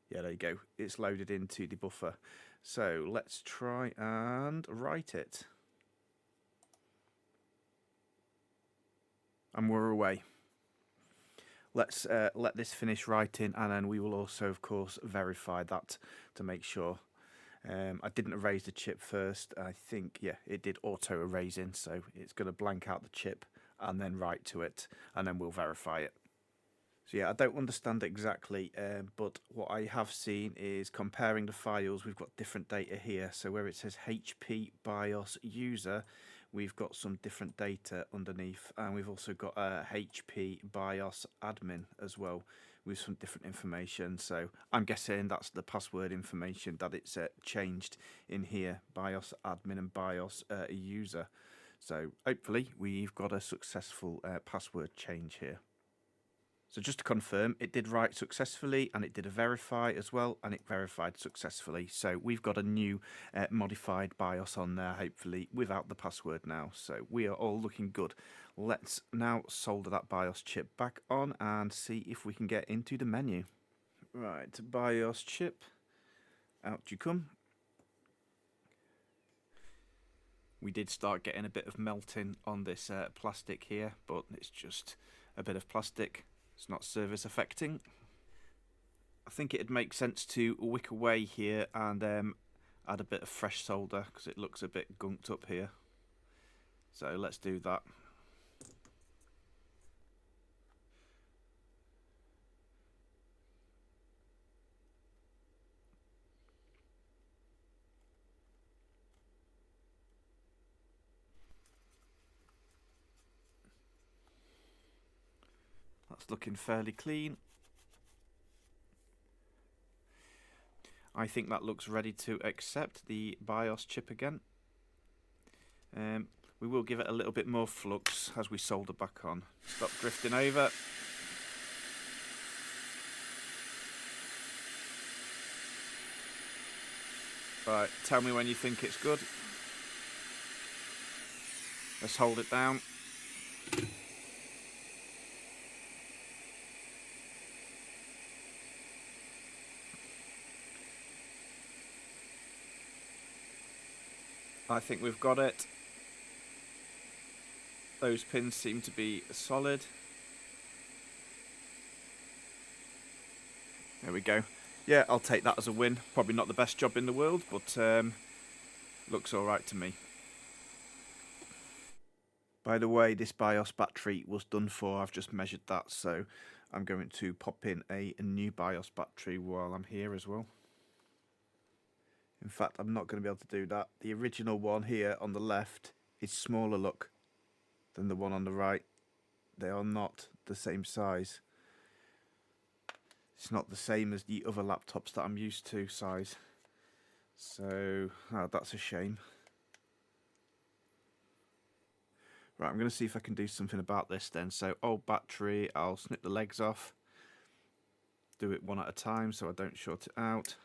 Yeah, there you go. It's loaded into the buffer. So let's try and write it. And we're away. Let's let this finish writing, and then we will also, of course, verify that to make sure. I didn't erase the chip first. I think, yeah, it did auto erasing, so it's going to blank out the chip and then write to it, and then we'll verify it. So yeah, I don't understand exactly, but what I have seen is comparing the files. We've got different data here. So where it says HP BIOS user, we've got some different data underneath, and we've also got a HP BIOS admin as well with some different information. So I'm guessing that's the password information that it's changed in here, BIOS admin and BIOS user. So hopefully we've got a successful password change here. So just to confirm, it did write successfully, and it did a verify as well, and it verified successfully. So we've got a new modified BIOS on there, hopefully, without the password now. So we are all looking good. Let's now solder that BIOS chip back on and see if we can get into the menu. Right, BIOS chip, out you come. We did start getting a bit of melting on this plastic here, but it's just a bit of plastic. It's not service affecting. I think it'd make sense to wick away here and add a bit of fresh solder because it looks a bit gunked up here. So let's do that. That's looking fairly clean. I think that looks ready to accept the BIOS chip again. We will give it a little bit more flux as we solder back on. Stop drifting over. Right, tell me when you think it's good. Let's hold it down. I think we've got it. Those pins seem to be solid. There we go. Yeah, I'll take that as a win. Probably not the best job in the world, but looks alright to me. By the way, this BIOS battery was done for. I've just measured that, so I'm going to pop in a new BIOS battery while I'm here as well. In fact, I'm not going to be able to do that. The original one here on the left is smaller, look, than the one on the right. They are not the same size. It's not the same as the other laptops that I'm used to size. So, that's a shame. Right, I'm going to see if I can do something about this then. So, old battery, I'll snip the legs off. Do it one at a time so I don't short it out.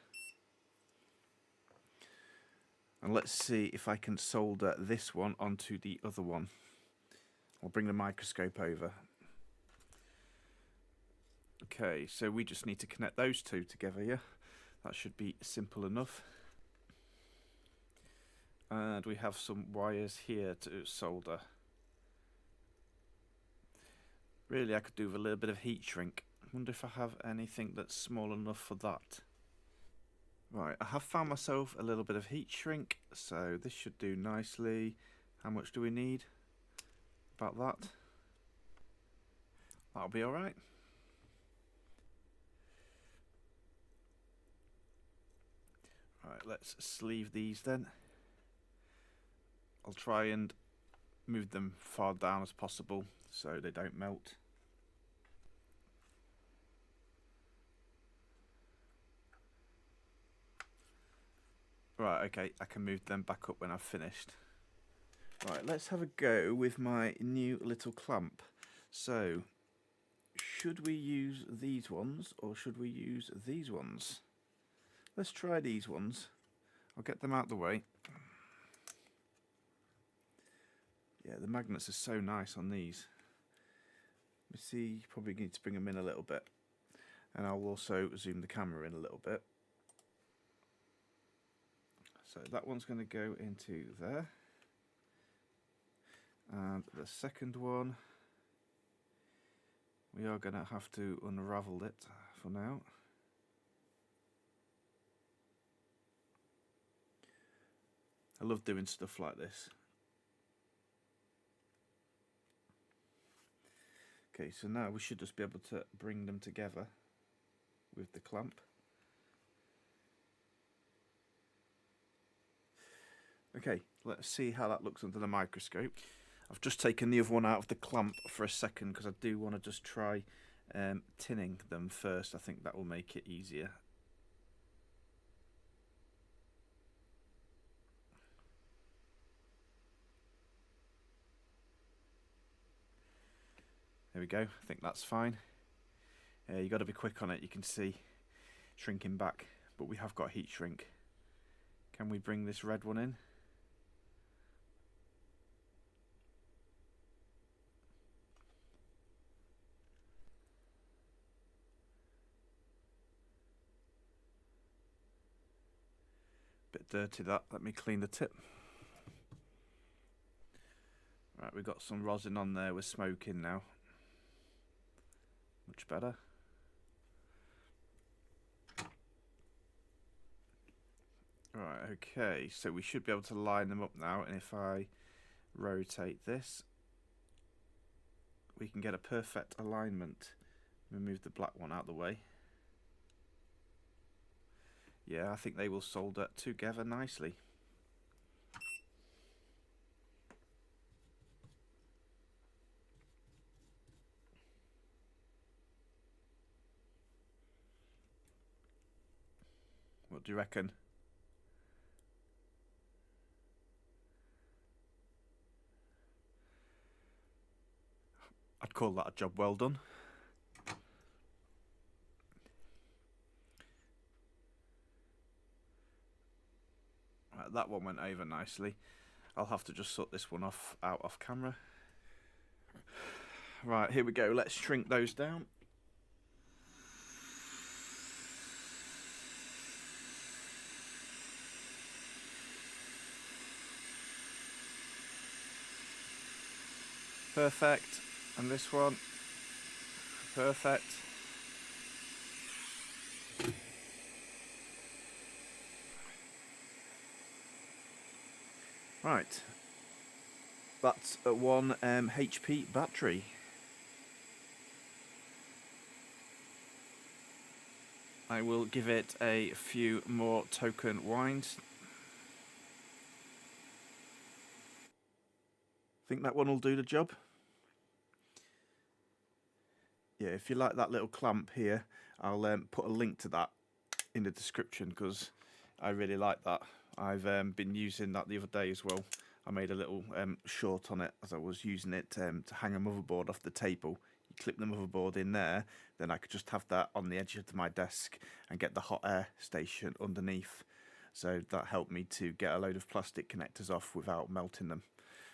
And let's see if I can solder this one onto the other one. I'll bring the microscope over. Okay, so we just need to connect those two together, yeah? That should be simple enough. And we have some wires here to solder. Really, I could do with a little bit of heat shrink. I wonder if I have anything that's small enough for that. Right, I have found myself a little bit of heat shrink, so this should do nicely. How much do we need? About that. That'll be alright. Right, let's sleeve these then. I'll try and move them far down as possible so they don't melt. Right, okay, I can move them back up when I've finished. Right, let's have a go with my new little clamp. So, should we use these ones or should we use these ones? Let's try these ones. I'll get them out the way. Yeah, the magnets are so nice on these. You see, probably need to bring them in a little bit. And I'll also zoom the camera in a little bit. So that one's going to go into there. And the second one, we are going to have to unravel it for now. I love doing stuff like this. Okay, so now we should just be able to bring them together with the clamp. Okay, let's see how that looks under the microscope. I've just taken the other one out of the clamp for a second because I do want to just try tinning them first. I think that will make it easier. There we go, I think that's fine. You've got to be quick on it, you can see shrinking back, but we have got heat shrink. Can we bring this red one in? Bit dirty that, let me clean the tip. Right, we've got some rosin on there with smoke in now. Much better. Right, okay, so we should be able to line them up now, and if I rotate this, we can get a perfect alignment. Move the black one out of the way. Yeah, I think they will solder together nicely. What do you reckon? I'd call that a job well done. Right, that one went over nicely. I'll have to just sort this one out off camera. Right, here we go. Let's shrink those down. Perfect. And this one. Perfect. Right. That's a 1 HP battery. I will give it a few more token winds. Think that one will do the job. Yeah, if you like that little clamp here, I'll put a link to that in the description because I really like that. I've been using that the other day as well. I made a little short on it as I was using it to hang a motherboard off the table. You clip the motherboard in there, then I could just have that on the edge of my desk and get the hot air station underneath. So that helped me to get a load of plastic connectors off without melting them.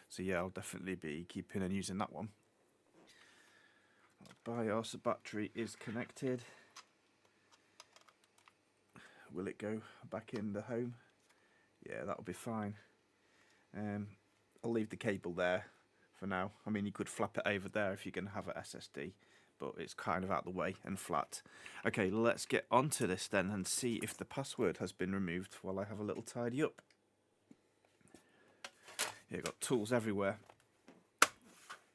So yeah, I'll definitely be keeping and using that one. BIOS battery is connected. Will it go back in the home? Yeah, that'll be fine. I'll leave the cable there for now. I mean, you could flap it over there if you're going to have an SSD, but it's kind of out the way and flat. Okay, let's get onto this then and see if the password has been removed while I have a little tidy up. Yeah, got tools everywhere.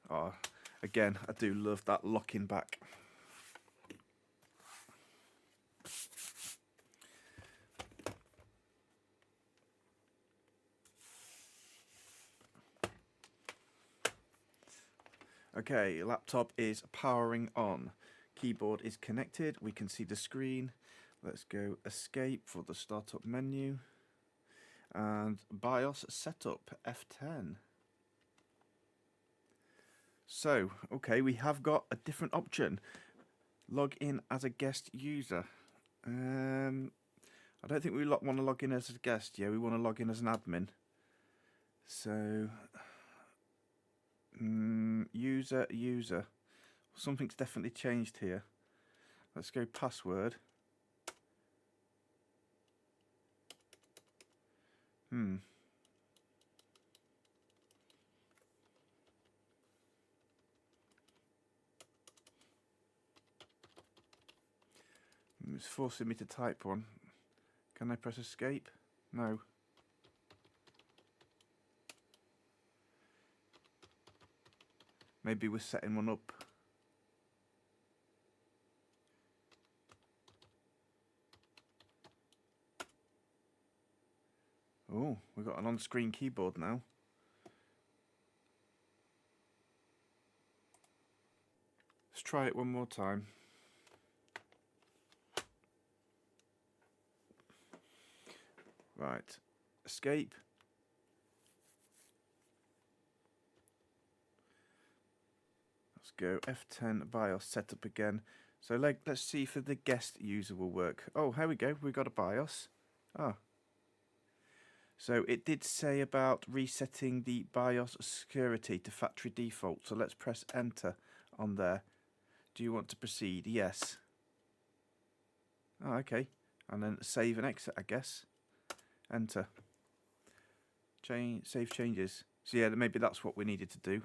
Oh, again, I do love that locking back. Okay, laptop is powering on. Keyboard is connected. We can see the screen. Let's go escape for the startup menu. And BIOS setup, F10. So, okay, we have got a different option. Log in as a guest user. I don't think we want to log in as a guest. Yeah, we want to log in as an admin. So, user. Something's definitely changed here. Let's go password. It's forcing me to type one. Can I press escape? No. Maybe we're setting one up. Oh, we've got an on-screen keyboard now. Let's try it one more time. Right, escape. Let's go F10 BIOS setup again. So let's see if the guest user will work. Oh, here we go. We've got a BIOS. Ah. So it did say about resetting the BIOS security to factory default. So let's press enter on there. Do you want to proceed? Yes. Oh, okay. And then save and exit, I guess. Enter. Save changes. So yeah, maybe that's what we needed to do.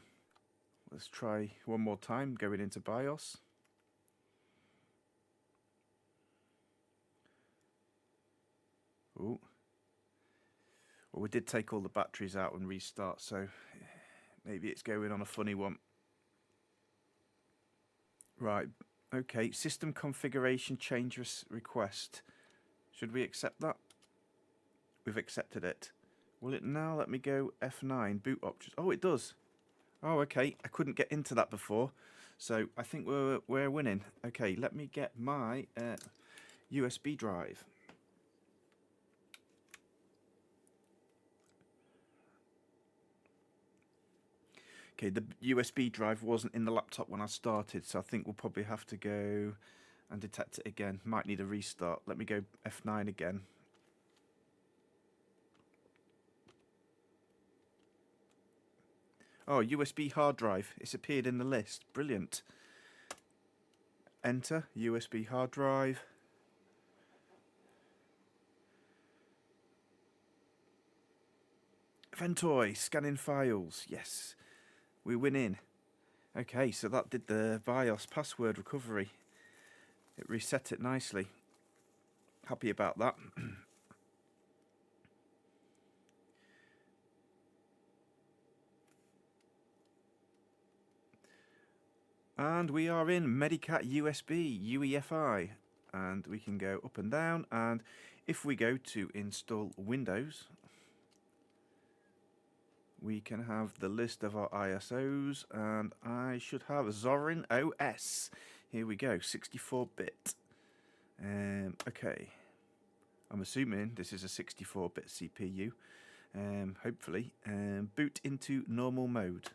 Let's try one more time, going into BIOS. Ooh. Well, we did take all the batteries out and restart, so maybe it's going on a funny one. Right, okay, system configuration change request. Should we accept that? We've accepted it. Will it now let me go F9, boot options? Oh, it does. Oh, okay, I couldn't get into that before, so I think we're winning. Okay, let me get my USB drive. Okay, the USB drive wasn't in the laptop when I started, so I think we'll probably have to go and detect it again. Might need a restart. Let me go F9 again. Oh, USB hard drive. It's appeared in the list. Brilliant. Enter USB hard drive. Ventoy, scanning files. Yes, we win in. Okay, so that did the BIOS password recovery. It reset it nicely. Happy about that. And we are in Medicat USB UEFI, and we can go up and down, and if we go to install Windows, we can have the list of our ISOs, and I should have Zorin OS. Here we go, 64-bit. Okay, I'm assuming this is a 64-bit CPU, hopefully. Boot into normal mode.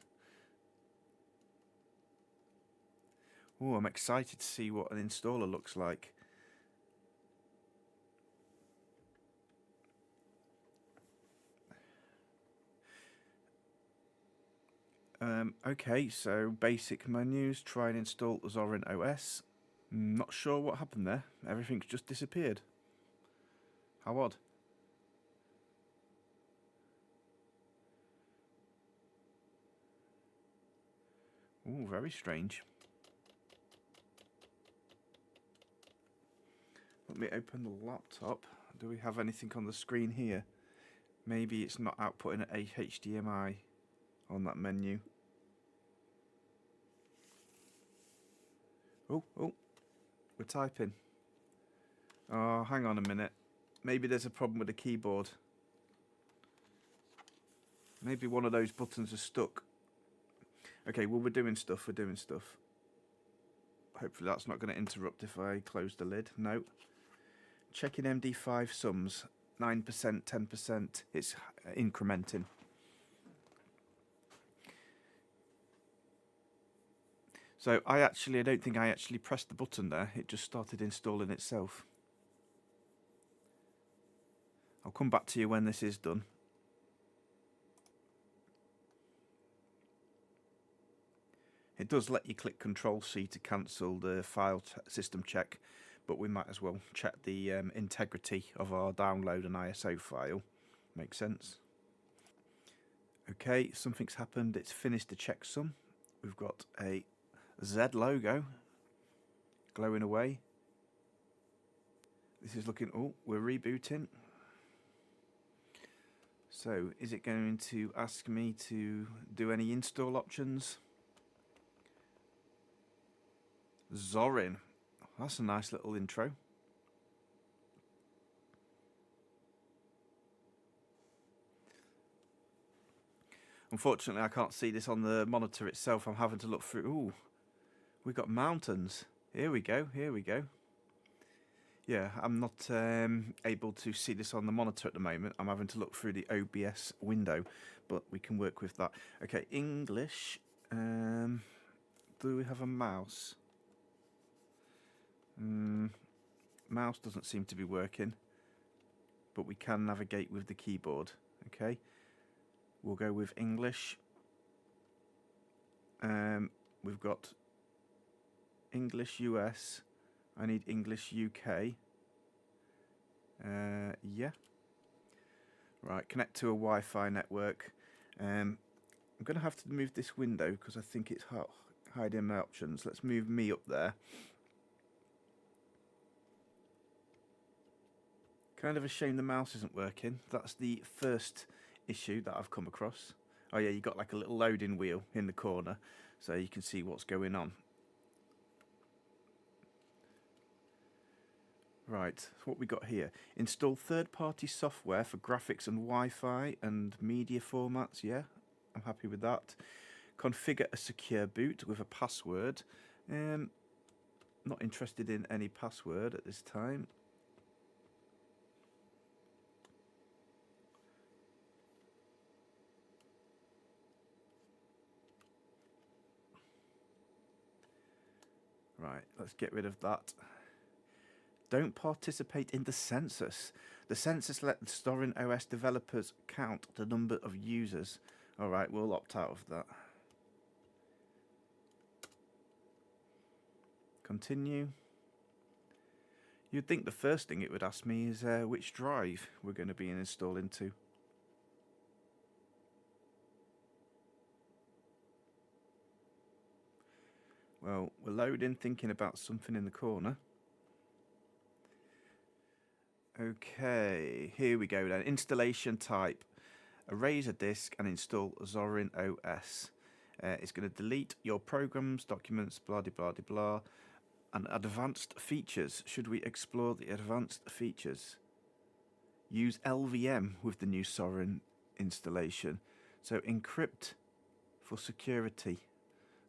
Oh, I'm excited to see what an installer looks like. Okay, so basic menus, try and install Zorin OS. Not sure what happened there. Everything's just disappeared. How odd. Ooh, very strange. Let me open the laptop. Do we have anything on the screen here? Maybe it's not outputting at HDMI on that menu. Oh, we're typing. Oh, hang on a minute. Maybe there's a problem with the keyboard. Maybe one of those buttons are stuck. Okay, well, we're doing stuff. Hopefully that's not going to interrupt if I close the lid. No. Checking MD5 sums. 9%, 10%. It's incrementing. So I don't think I actually pressed the button there. It just started installing itself. I'll come back to you when this is done. It does let you click Control-C to cancel the file system check, but we might as well check the integrity of our download and ISO file. Makes sense. Okay, something's happened. It's finished the checksum. We've got a Z logo glowing away. This is looking... oh, we're rebooting. So, is it going to ask me to do any install options? Zorin. That's a nice little intro. Unfortunately, I can't see this on the monitor itself. I'm having to look through... ooh, we've got mountains. Here we go, here we go. Yeah, I'm not able to see this on the monitor at the moment. I'm having to look through the OBS window, but we can work with that. Okay, English. Do we have a mouse? Mouse doesn't seem to be working, but we can navigate with the keyboard. Okay, we'll go with English. We've got English US. I need English UK. Yeah. Right, connect to a Wi-Fi network. I'm going to have to move this window because I think it's hiding my options. Let's move me up there. Kind of a shame the mouse isn't working. That's the first issue that I've come across. Oh yeah, you got like a little loading wheel in the corner so you can see what's going on. Right, so what we got here. Install third-party software for graphics and Wi-Fi and media formats. Yeah, I'm happy with that. Configure a secure boot with a password. Not interested in any password at this time. Right, let's get rid of that. Don't participate in the census. The census let the Zorin OS developers count the number of users. Alright, we'll opt out of that. Continue. You'd think the first thing it would ask me is which drive we're going to be installed into. Well, we're loading, thinking about something in the corner. Okay, here we go then. Installation type. Erase a disk and install Zorin OS. It's going to delete your programs, documents, blah de blah de blah. And advanced features. Should we explore the advanced features? Use LVM with the new Zorin installation. So encrypt for security.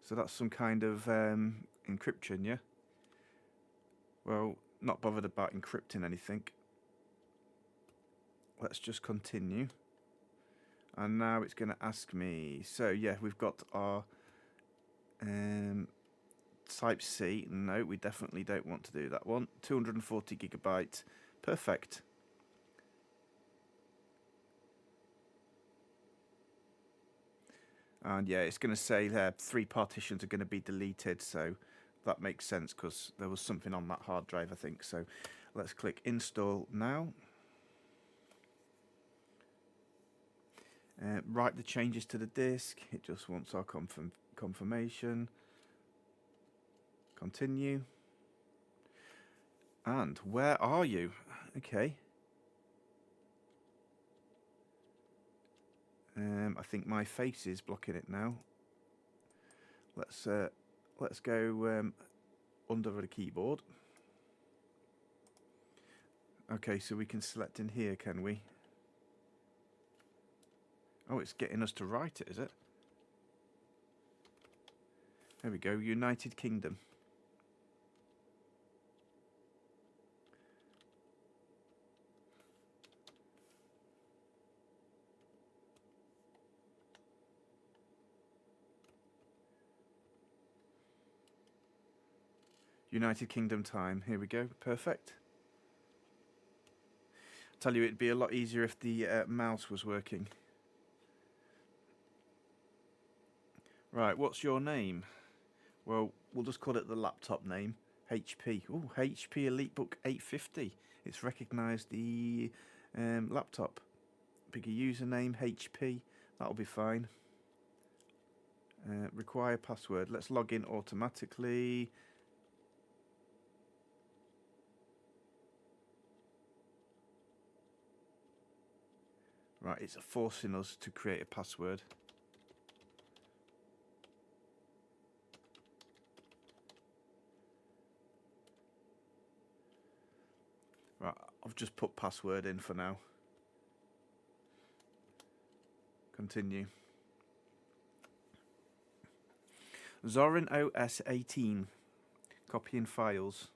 So that's some kind of encryption, yeah? Well, not bothered about encrypting anything. Let's just continue. And now it's going to ask me. So yeah, we've got our Type C. No, we definitely don't want to do that one. 240 gigabyte. Perfect. And yeah, it's going to say there 3 partitions are going to be deleted. So that makes sense because there was something on that hard drive, I think. So let's click install now. Write the changes to the disk. It just wants our confirmation. Continue. And where are you? Okay. I think my face is blocking it now. Let's go under the keyboard. Okay, so we can select in here, can we? Oh, it's getting us to write it, is it? There we go, United Kingdom. United Kingdom time. Here we go. Perfect. Tell you, it'd be a lot easier if the mouse was working. Right, what's your name? Well, we'll just call it the laptop name, HP. Oh, HP EliteBook 850. It's recognised the laptop. Pick a username, HP. That'll be fine. Require password. Let's log in automatically. Right, it's forcing us to create a password. Right, I've just put password in for now. Continue. Zorin OS 18. Copying files.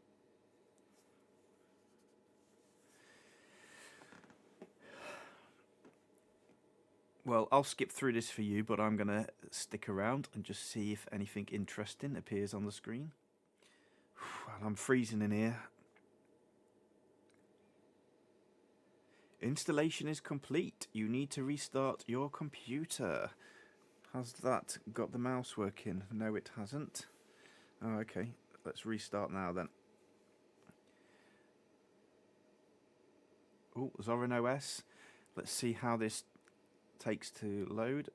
Well, I'll skip through this for you, but I'm going to stick around and just see if anything interesting appears on the screen. I'm freezing in here. Installation is complete. You need to restart your computer. Has that got the mouse working? No, it hasn't. Oh, okay. Let's restart now then. Oh, Zorin OS. Let's see how this takes to load.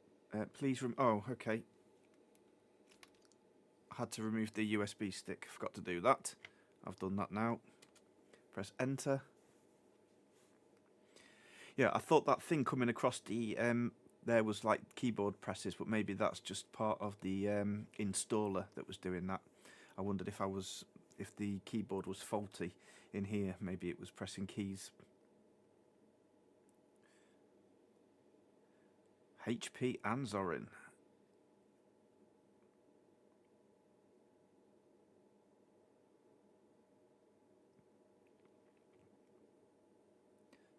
Please oh, okay. I had to remove the USB stick. Forgot to do that. I've done that now. Press enter. Yeah, I thought that thing coming across the there was like keyboard presses, but maybe that's just part of the installer that was doing that. I wondered if the keyboard was faulty in here. Maybe it was pressing keys. HP and Zorin.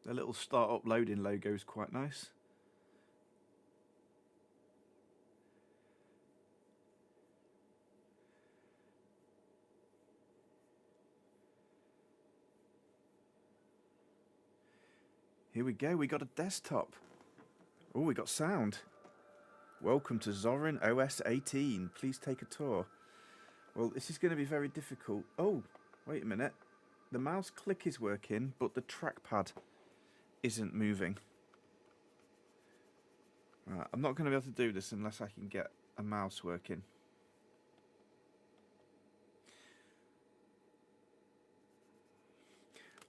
The little start uploading logo is quite nice. Here we go, we got a desktop. Oh, we got sound. Welcome to Zorin OS 18. Please take a tour. Well, this is going to be very difficult. Oh, wait a minute. The mouse click is working, but the trackpad isn't moving. Right, I'm not going to be able to do this unless I can get a mouse working.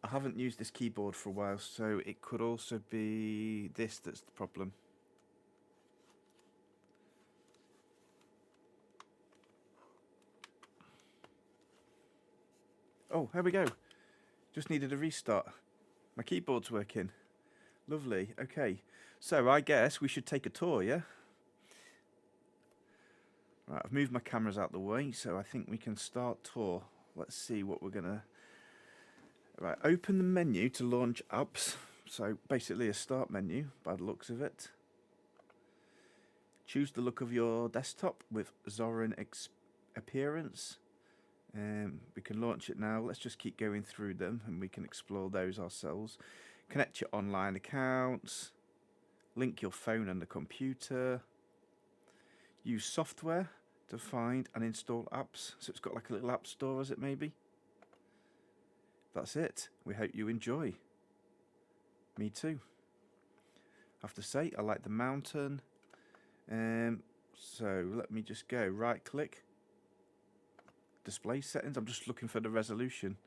I haven't used this keyboard for a while, so it could also be this that's the problem. Oh, here we go. Just needed a restart. My keyboard's working. Lovely. Okay. So I guess we should take a tour, yeah? Right, I've moved my cameras out the way, so I think we can start tour. Let's see what we're gonna... Right, open the menu to launch apps. So basically a start menu, by the looks of it. Choose the look of your desktop with Zorin appearance. We can launch it now. Let's just keep going through them and we can explore those ourselves. Connect your online accounts. Link your phone and the computer. Use software to find and install apps. So it's got like a little app store, is it maybe? That's it. We hope you enjoy. Me too. I have to say, I like the mountain. So let me just go right click. Display settings. I'm just looking for the resolution.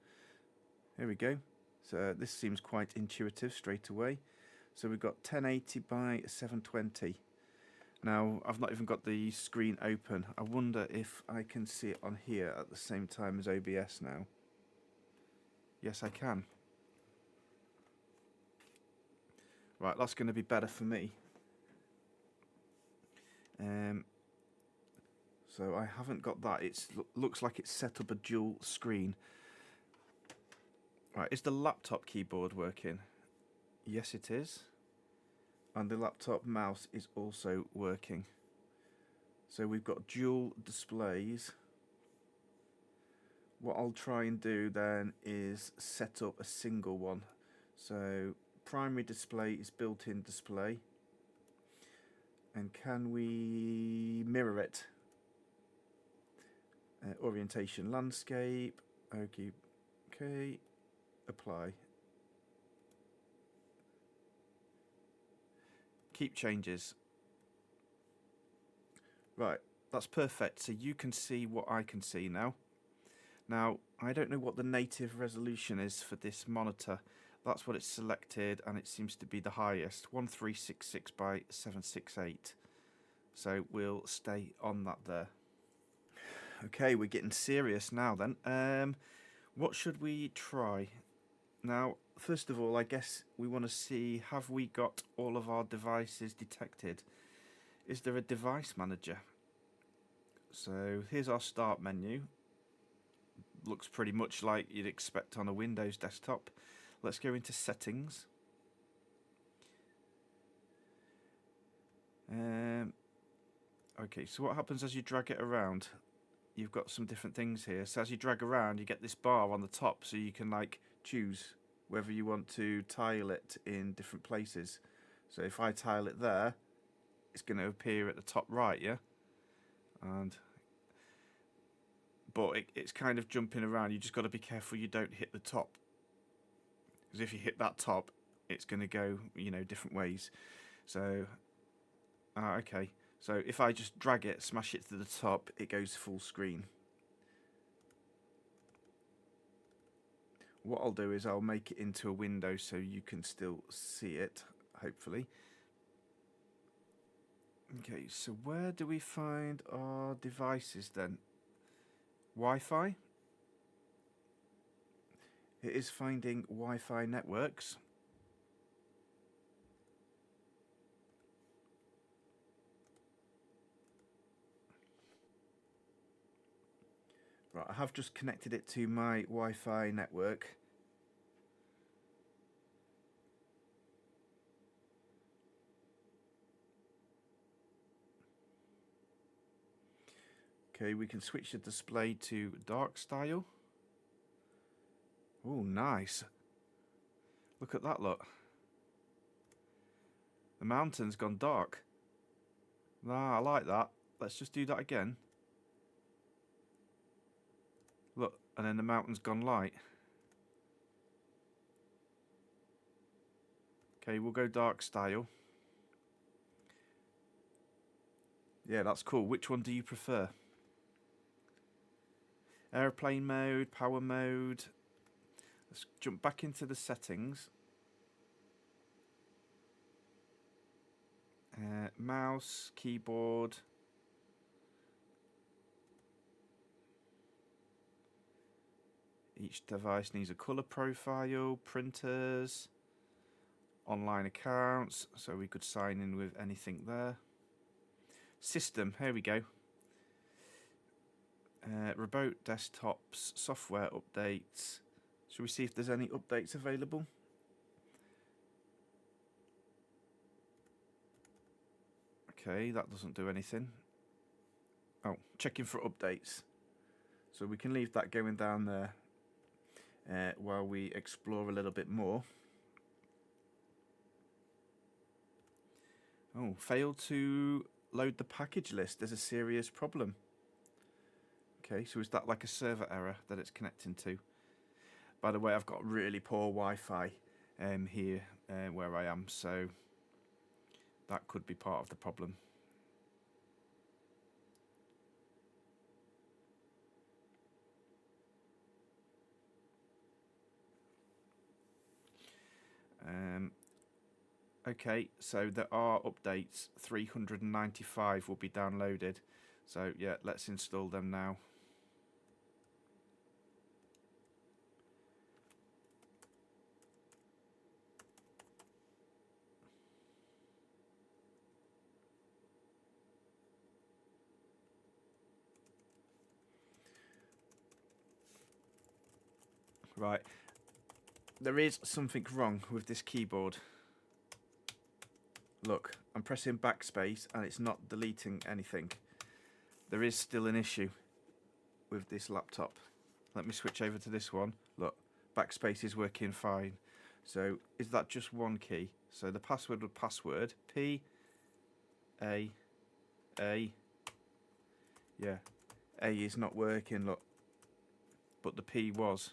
Here we go. So this seems quite intuitive straight away. So we've got 1080 by 720. Now I've not even got the screen open. I wonder if I can see it on here at the same time as OBS now. Yes, I can. Right, that's going to be better for me. So I haven't got that. It looks like it's set up a dual screen. Right, is the laptop keyboard working? Yes, it is. And the laptop mouse is also working. So we've got dual displays. What I'll try and do then is set up a single one. So primary display is built-in display. And can we mirror it? Orientation landscape. Okay. Apply. Keep changes. Right, that's perfect. So you can see what I can see now. Now, I don't know what the native resolution is for this monitor. That's what it's selected, and it seems to be the highest, 1366 by 768. So we'll stay on that there. Okay, we're getting serious now then. What should we try? Now, first of all, I guess we want to see, have we got all of our devices detected? Is there a device manager? So here's our start menu. Looks pretty much like you'd expect on a Windows desktop. Let's go into settings. Okay, so what happens as you drag it around? You've got some different things here. So as you drag around, you get this bar on the top, so you can like choose whether you want to tile it in different places. So if I tile it there, it's going to appear at the top right, yeah? But it's kind of jumping around. You just got to be careful you don't hit the top, because if you hit that top, it's going to go, you know, different ways. So, okay. So if I just drag it, smash it to the top, it goes full screen. What I'll do is I'll make it into a window so you can still see it, hopefully. Okay, so where do we find our devices then? Wi-Fi? It is finding Wi-Fi networks. Right, I have just connected it to my Wi-Fi network. Okay, we can switch the display to dark style. Oh, nice. Look at that, look. The mountain's gone dark. Ah, I like that. Let's just do that again. Look, and then the mountain's gone light. Okay, we'll go dark style. Yeah, that's cool. Which one do you prefer? Airplane mode, power mode. Let's jump back into the settings. Mouse, keyboard. Each device needs a color profile, printers, online accounts, so we could sign in with anything there. System, here we go. Remote desktops, software updates. Shall we see if there's any updates available? Okay, that doesn't do anything. Oh, checking for updates. So we can leave that going down there while we explore a little bit more. Oh, failed to load the package list. There's a serious problem. Okay, so is that like a server error that it's connecting to? By the way, I've got really poor Wi-Fi here where I am, so that could be part of the problem. Okay, so there are updates. 395 will be downloaded. So yeah, let's install them now. Right, there is something wrong with this keyboard. Look, I'm pressing backspace and it's not deleting anything. There is still an issue with this laptop. Let me switch over to this one. Look, backspace is working fine. So is that just one key? So the password would password P A A, yeah, A is not working, look. But the P was.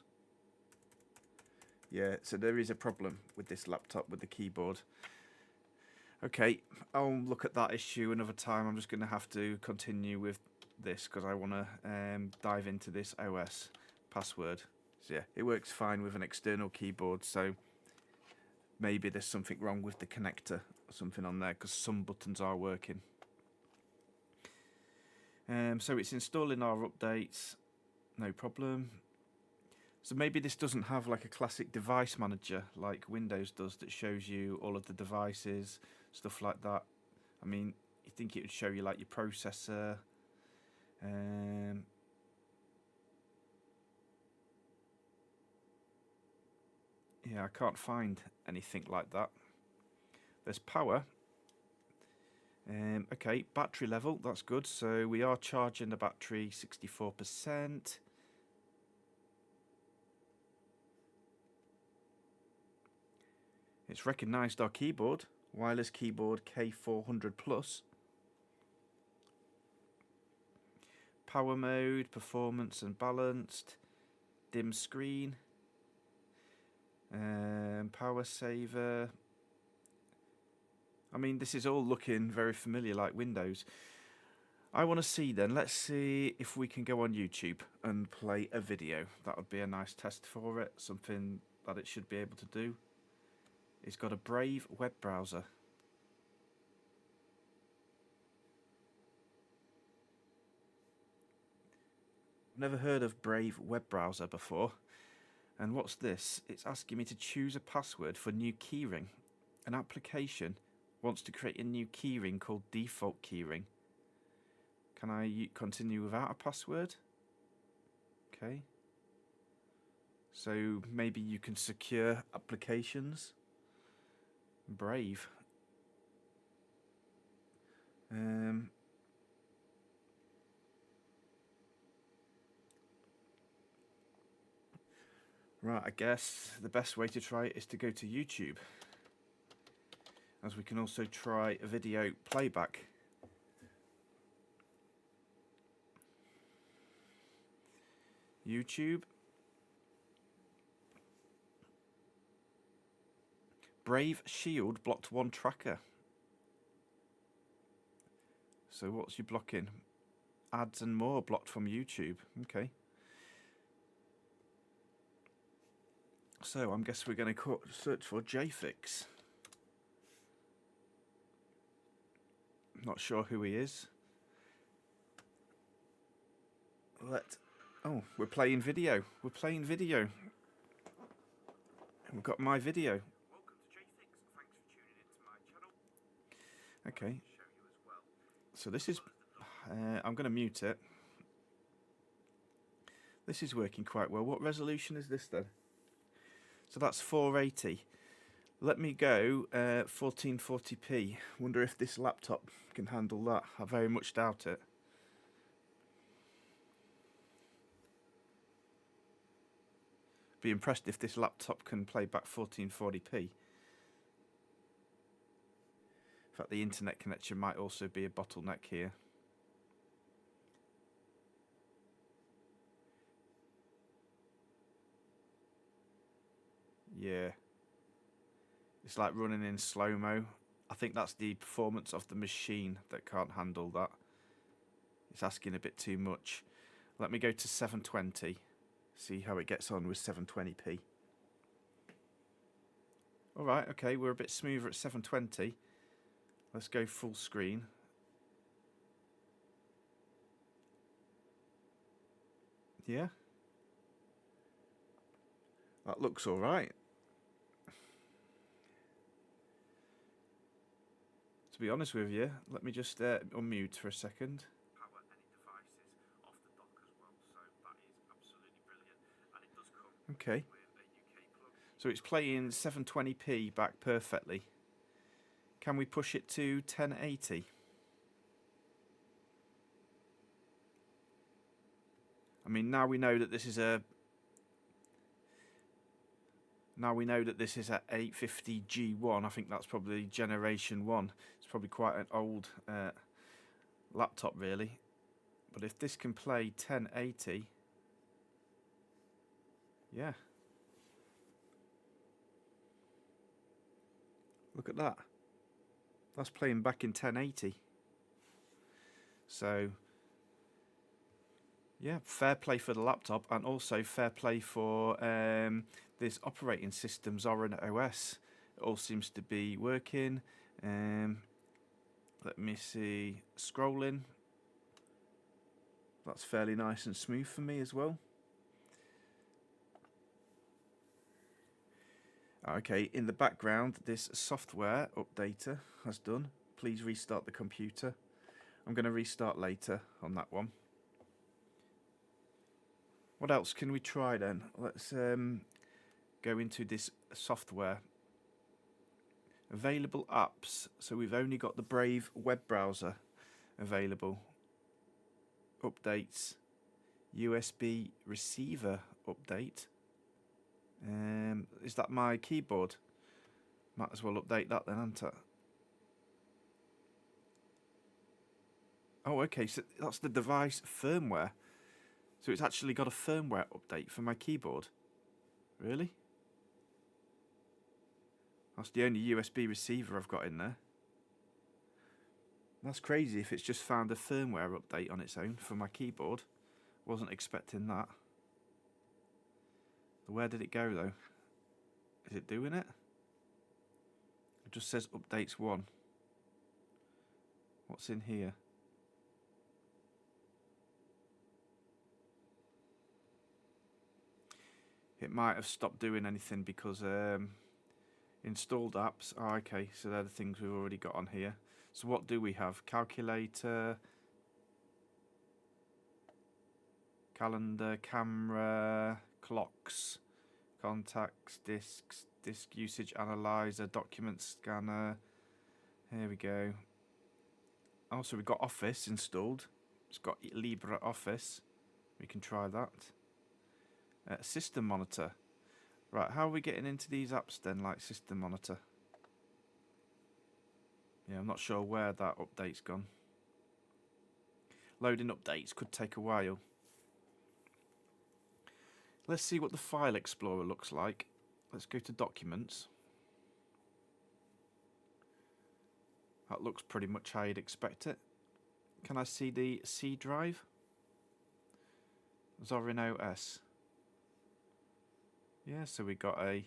Yeah, so there is a problem with this laptop with the keyboard. Okay, I'll look at that issue another time. I'm just going to have to continue with this because I want to dive into this OS password. So yeah, it works fine with an external keyboard, so maybe there's something wrong with the connector or something on there because some buttons are working. So it's installing our updates, no problem. So maybe this doesn't have like a classic device manager like Windows does that shows you all of the devices, stuff like that. I mean, you think it would show you like your processor. Yeah, I can't find anything like that. There's power. Okay, battery level, that's good. So we are charging the battery 64%. It's recognised our keyboard, wireless keyboard K400 Plus. Power mode, performance and balanced, dim screen, power saver. I mean, this is all looking very familiar like Windows. I want to see then, let's see if we can go on YouTube and play a video. That would be a nice test for it, something that it should be able to do. It's got a Brave web browser. I've never heard of Brave web browser before. And what's this? It's asking me to choose a password for new keyring. An application wants to create a new keyring called default keyring. Can I continue without a password? Okay. So maybe you can secure applications. Brave. Right, I guess the best way to try it is to go to YouTube, as we can also try a video playback. YouTube. Brave Shield blocked one tracker. So what's you blocking? Ads and more blocked from YouTube. Okay. So I guess we're going to search for JFix. Not sure who he is. Oh, we're playing video. We're playing video. We've got my video. Welcome to JFix. Thanks for tuning into my channel. Okay. Show you as well. So this is. I'm going to mute it. This is working quite well. What resolution is this then? So that's 480. Let me go 1440p. Wonder if this laptop can handle that. I very much doubt it. Be impressed if this laptop can play back 1440p. In fact, the internet connection might also be a bottleneck here. Yeah. It's like running in slow-mo. I think that's the performance of the machine that can't handle that. It's asking a bit too much. Let me go to 720. See how it gets on with 720p. Alright, okay, we're a bit smoother at 720. Let's go full screen. Yeah. That looks alright. To be honest with you, let me just unmute for a second. Power any devices off the dock as well, so that is absolutely brilliant, and it does come Okay. with a UK plug. So it's playing 720p back perfectly. Can we push it to 1080? I mean, now we know that this is a. Now we know that this is a 850G1. I think that's probably generation 1. It's probably quite an old laptop, really. But if this can play 1080, yeah. Look at that. That's playing back in 1080. So, yeah, fair play for the laptop, and also fair play for this operating system, Zorin OS. It all seems to be working. Let me see. Scrolling. That's fairly nice and smooth for me as well. Okay, in the background, this software updater has done. Please restart the computer. I'm going to restart later on that one. What else can we try then? Let's go into this software. Available apps. So we've only got the Brave web browser available. Updates. USB receiver update. Is that my keyboard? Might as well update that then, hadn't I? Oh, okay, so that's the device firmware. So it's actually got a firmware update for my keyboard. Really? That's the only USB receiver I've got in there. That's crazy if it's just found a firmware update on its own for my keyboard. Wasn't expecting that. Where did it go though? Is it doing it? It just says updates 1. What's in here? It might have stopped doing anything because installed apps. Oh, okay, so they're the things we've already got on here. So what do we have? Calculator, calendar, camera, clocks, contacts, discs, disk usage analyzer, document scanner. Here we go. Also, we've got Office installed. It's got LibreOffice. We can try that. System monitor. Right, how are we getting into these apps then, like System Monitor? Yeah, I'm not sure where that update's gone. Loading updates could take a while. Let's see what the File Explorer looks like. Let's go to Documents. That looks pretty much how you'd expect it. Can I see the C drive? Zorin OS. Yeah, so we got a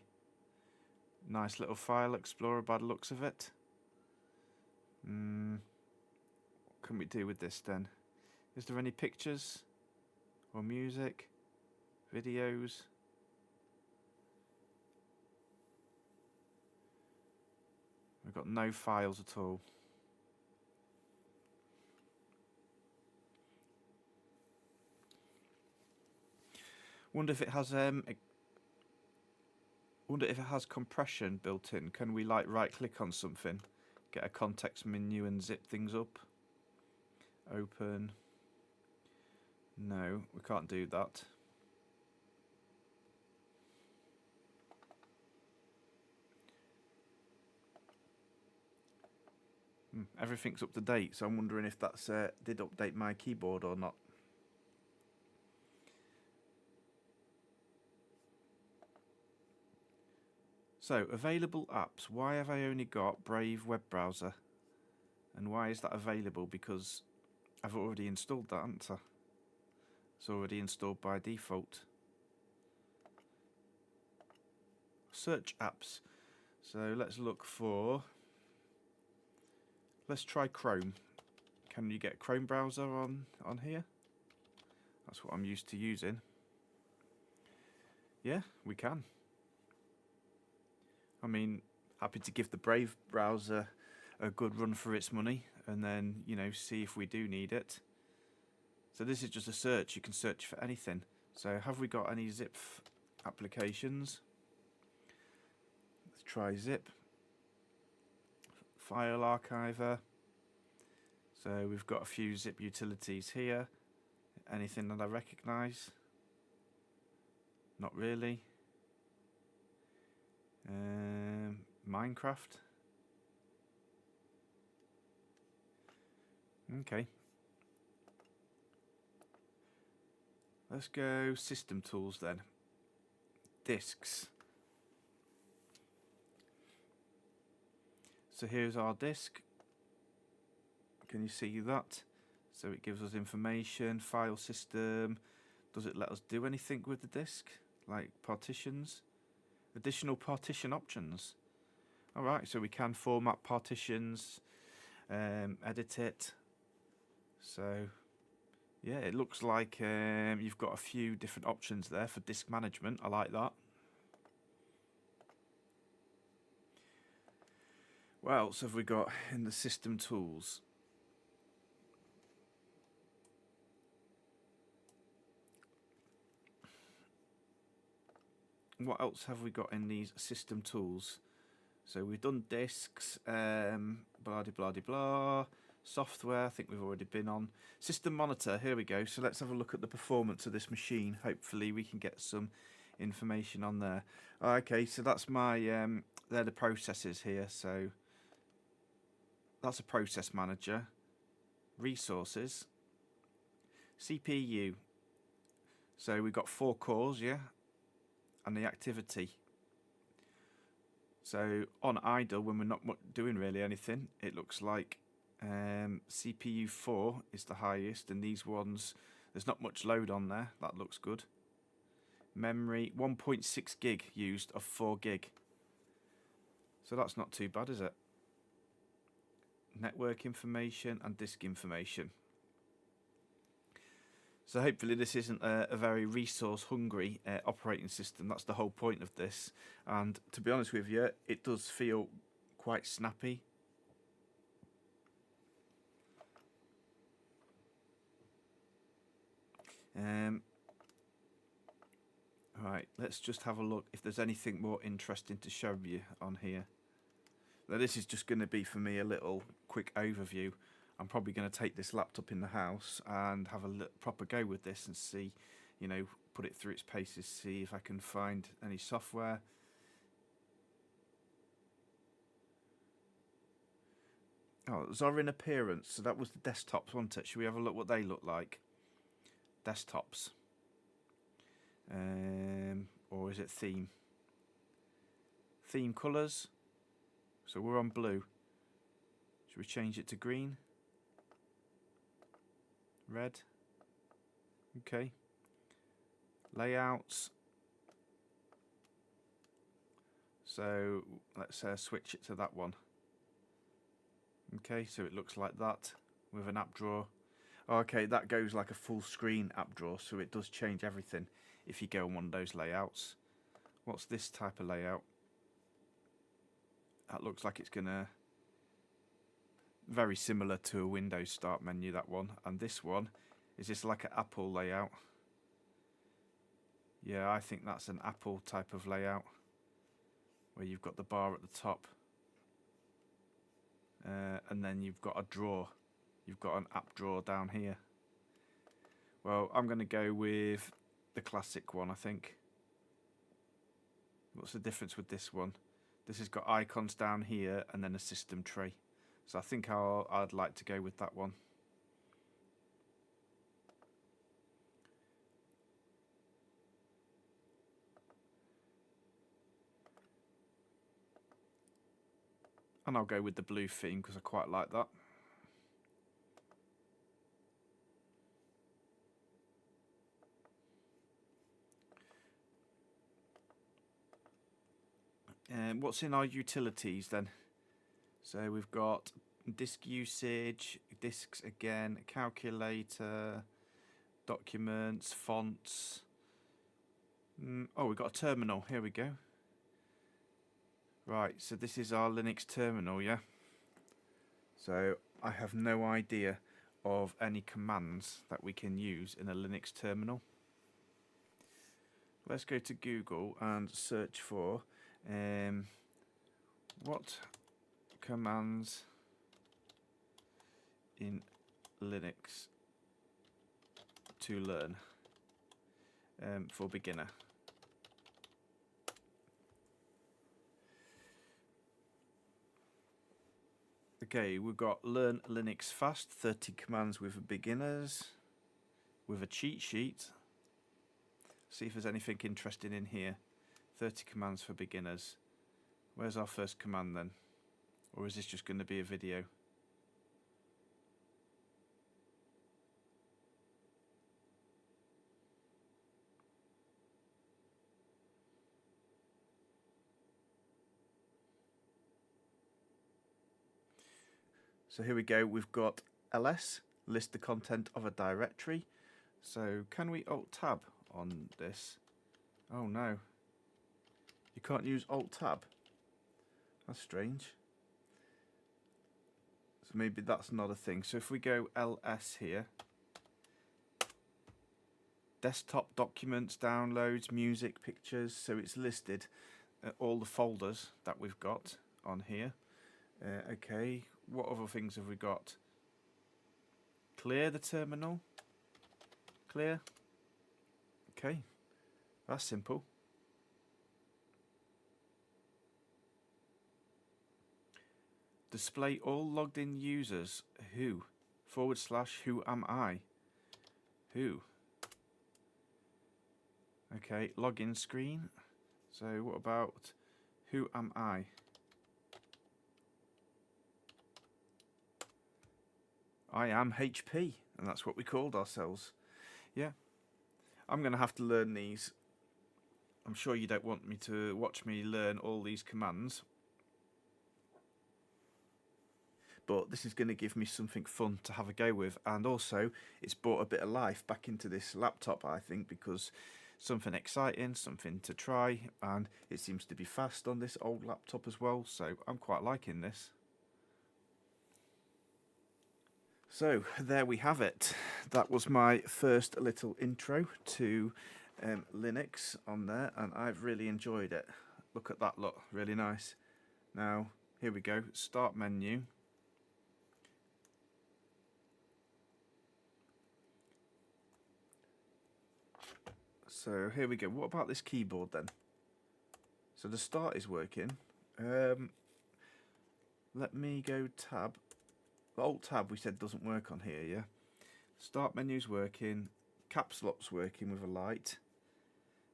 nice little File Explorer by the looks of it. What can we do with this then? Is there any pictures? Or music? Videos? We've got no files at all. Wonder if it has compression built in. Can we like right click on something, get a context menu and zip things up? Open. No, we can't do that. Everything's up to date, so I'm wondering if that's did update my keyboard or not. So, available apps. Why have I only got Brave web browser? And why is that available? Because I've already installed that, haven't I? It's already installed by default. Search apps. So let's look for... Let's try Chrome. Can you get Chrome browser on here? That's what I'm used to using. Yeah, we can. I mean, happy to give the Brave browser a good run for its money and then, you know, see if we do need it. So this is just a search. You can search for anything. So have we got any zip applications? Let's try zip. File archiver. So we've got a few zip utilities here. Anything that I recognise? Not really. Minecraft. Okay. Let's go system tools then. Disks. So here's our disk. Can you see that? So it gives us information, file system. Does it let us do anything with the disk? Like partitions? Additional partition options. Alright, so we can format partitions, edit it. So yeah, it looks like you've got a few different options there for disk management. I like that. What else have we got in the system tools? What else have we got in these system tools? So we've done disks, blah de blah de blah. Software, I think we've already been on. System monitor, here we go. So let's have a look at the performance of this machine. Hopefully we can get some information on there. Okay, so that's my, they're the processes here. So that's a process manager. Resources. CPU. So we've got 4 cores, yeah? And the activity. So on idle, when we're not doing really anything, it looks like CPU 4 is the highest, and these ones, there's not much load on there. That looks good. Memory, 1.6 gig used of 4 gig. So that's not too bad, is it? Network information and disk information. So hopefully this isn't a very resource hungry operating system. That's the whole point of this. And to be honest with you, it does feel quite snappy. Right, let's just have a look if there's anything more interesting to show you on here. Now this is just going to be for me a little quick overview. I'm probably going to take this laptop in the house and have a proper go with this and see, you know, put it through its paces, see if I can find any software. Oh, Zorin appearance. So that was the desktops, wasn't it? Should we have a look what they look like? Desktops. Or is it theme? Theme colours. So we're on blue. Should we change it to green? Red. Okay. Layouts. So let's switch it to that one. Okay, so it looks like that with an app drawer. Okay, that goes like a full screen app drawer, so it does change everything if you go on one of those layouts. What's this type of layout? That looks like it's gonna very similar to a Windows start menu, that one. And this one, is this like an Apple layout? Yeah, I think that's an Apple type of layout where you've got the bar at the top and then you've got a drawer. You've got an app drawer down here. Well, I'm going to go with the classic one, I think. What's the difference with this one? This has got icons down here and then a system tray. So I think I'd like to go with that one. And I'll go with the blue theme because I quite like that. What's in our utilities then? So we've got disk usage, disks again, calculator, documents, fonts. Oh, we've got a terminal. Here we go. Right, so this is our Linux terminal, yeah? So I have no idea of any commands that we can use in a Linux terminal. Let's go to Google and search for what commands in Linux to learn for beginner. Okay, we've got Learn Linux Fast, 30 commands with beginners, with a cheat sheet. See if there's anything interesting in here. 30 commands for beginners. Where's our first command then? Or is this just going to be a video? So here we go, we've got ls, list the content of a directory. So can we Alt-Tab on this? Oh no. You can't use Alt-Tab. That's strange. So maybe that's not a thing. So if we go ls here, desktop documents, downloads, music, pictures, so it's listed all the folders that we've got on here. Okay, what other things have we got? Clear the terminal. Clear. Okay, that's simple. Display all logged in users. Who? / who am I? Who? Okay, login screen. So what about who am I? I am HP, and that's what we called ourselves. Yeah, I'm going to have to learn these. I'm sure you don't want me to watch me learn all these commands, but this is going to give me something fun to have a go with, and also it's brought a bit of life back into this laptop, I think, because something exciting, something to try, and it seems to be fast on this old laptop as well, so I'm quite liking this. So there we have it. That was my first little intro to Linux on there, and I've really enjoyed it. Look at that, look, really nice. Now here we go, start menu. So here we go. What about this keyboard then? So the start is working. Let me go tab. Alt-Tab we said doesn't work on here, yeah? Start menu's working. Caps lock's working with a light.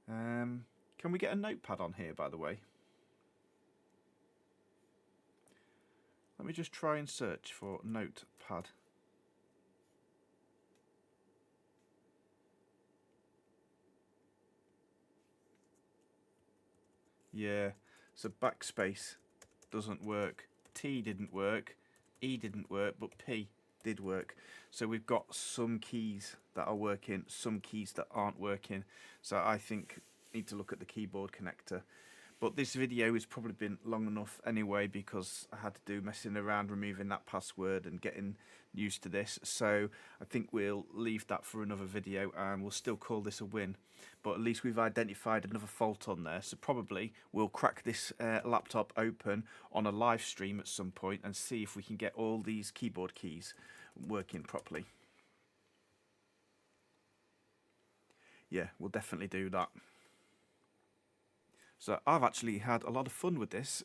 Can we get a notepad on here, by the way? Let me just try and search for notepad. Yeah, so backspace doesn't work. T didn't work. E didn't work, but P did work. So we've got some keys that are working, some keys that aren't working. So I think need to look at the keyboard connector. But this video has probably been long enough anyway, because I had to do messing around removing that password and getting used to this. So I think we'll leave that for another video, and we'll still call this a win. But at least we've identified another fault on there. So probably we'll crack this laptop open on a live stream at some point and see if we can get all these keyboard keys working properly. Yeah, we'll definitely do that. So I've actually had a lot of fun with this.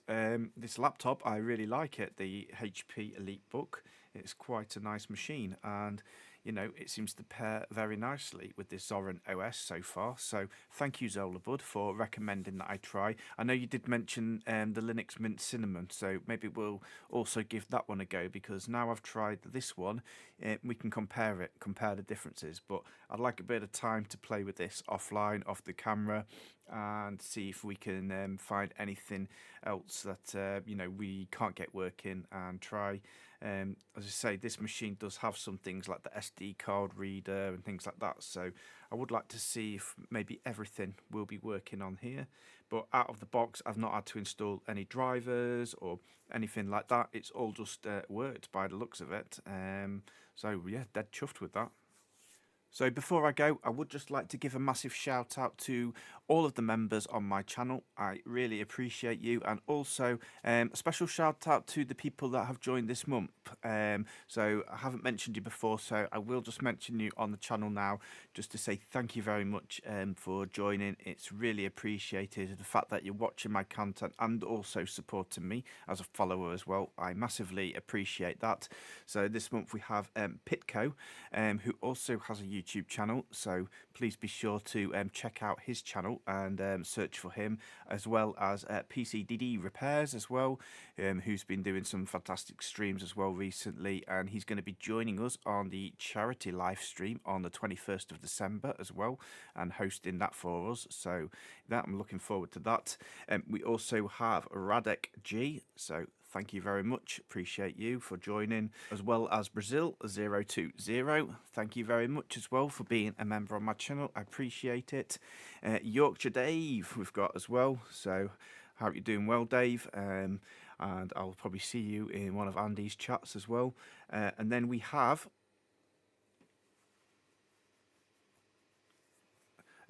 This laptop, I really like it, the HP EliteBook. It's quite a nice machine, and you know, it seems to pair very nicely with this Zorin OS so far. So thank you, Zoblot, for recommending that I try. I know you did mention the Linux Mint Cinnamon, so maybe we'll also give that one a go, because now I've tried this one, we can compare the differences. But I'd like a bit of time to play with this offline, off the camera, and see if we can find anything else that you know, we can't get working, and try. As I say, this machine does have some things like the SD card reader and things like that, so I would like to see if maybe everything will be working on here. But out of the box, I've not had to install any drivers or anything like that. It's all just worked by the looks of it. So yeah, dead chuffed with that. So before I go, I would just like to give a massive shout out to all of the members on my channel. I really appreciate you, and also a special shout out to the people that have joined this month. So I haven't mentioned you before, so I will just mention you on the channel now, just to say thank you very much for joining. It's really appreciated, the fact that you're watching my content and also supporting me as a follower as well. I massively appreciate that. So this month we have Pitco, who also has a YouTube channel, so please be sure to check out his channel and search for him, as well as PCDD Repairs as well, who's been doing some fantastic streams as well recently, and he's going to be joining us on the charity live stream on the 21st of December as well, and hosting that for us. So that I'm looking forward to that. We also have Radek G, so thank you very much. Appreciate you for joining, as well as Brazil020. Thank you very much as well for being a member on my channel. I appreciate it. Yorkshire Dave we've got as well. So hope you're doing well, Dave. And I'll probably see you in one of Andy's chats as well. And then we have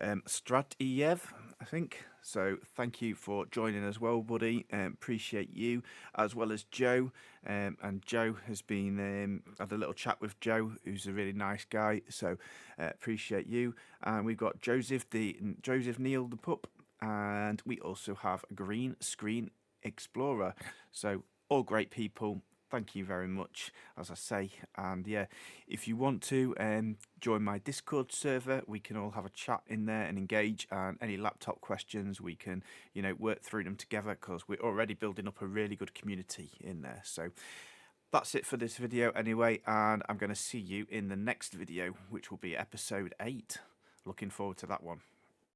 Stratiev, I think. So thank you for joining as well, buddy. Appreciate you, as well as Joe. And Joe has been had a little chat with Joe, who's a really nice guy. So appreciate you. And we've got Joseph Neil the pup, and we also have Green Screen Explorer. So all great people. Thank you very much, as I say. And yeah, if you want to join my Discord server, we can all have a chat in there and engage. And any laptop questions, we can, work through them together, because we're already building up a really good community in there. So that's it for this video anyway. And I'm going to see you in the next video, which will be episode 8. Looking forward to that one.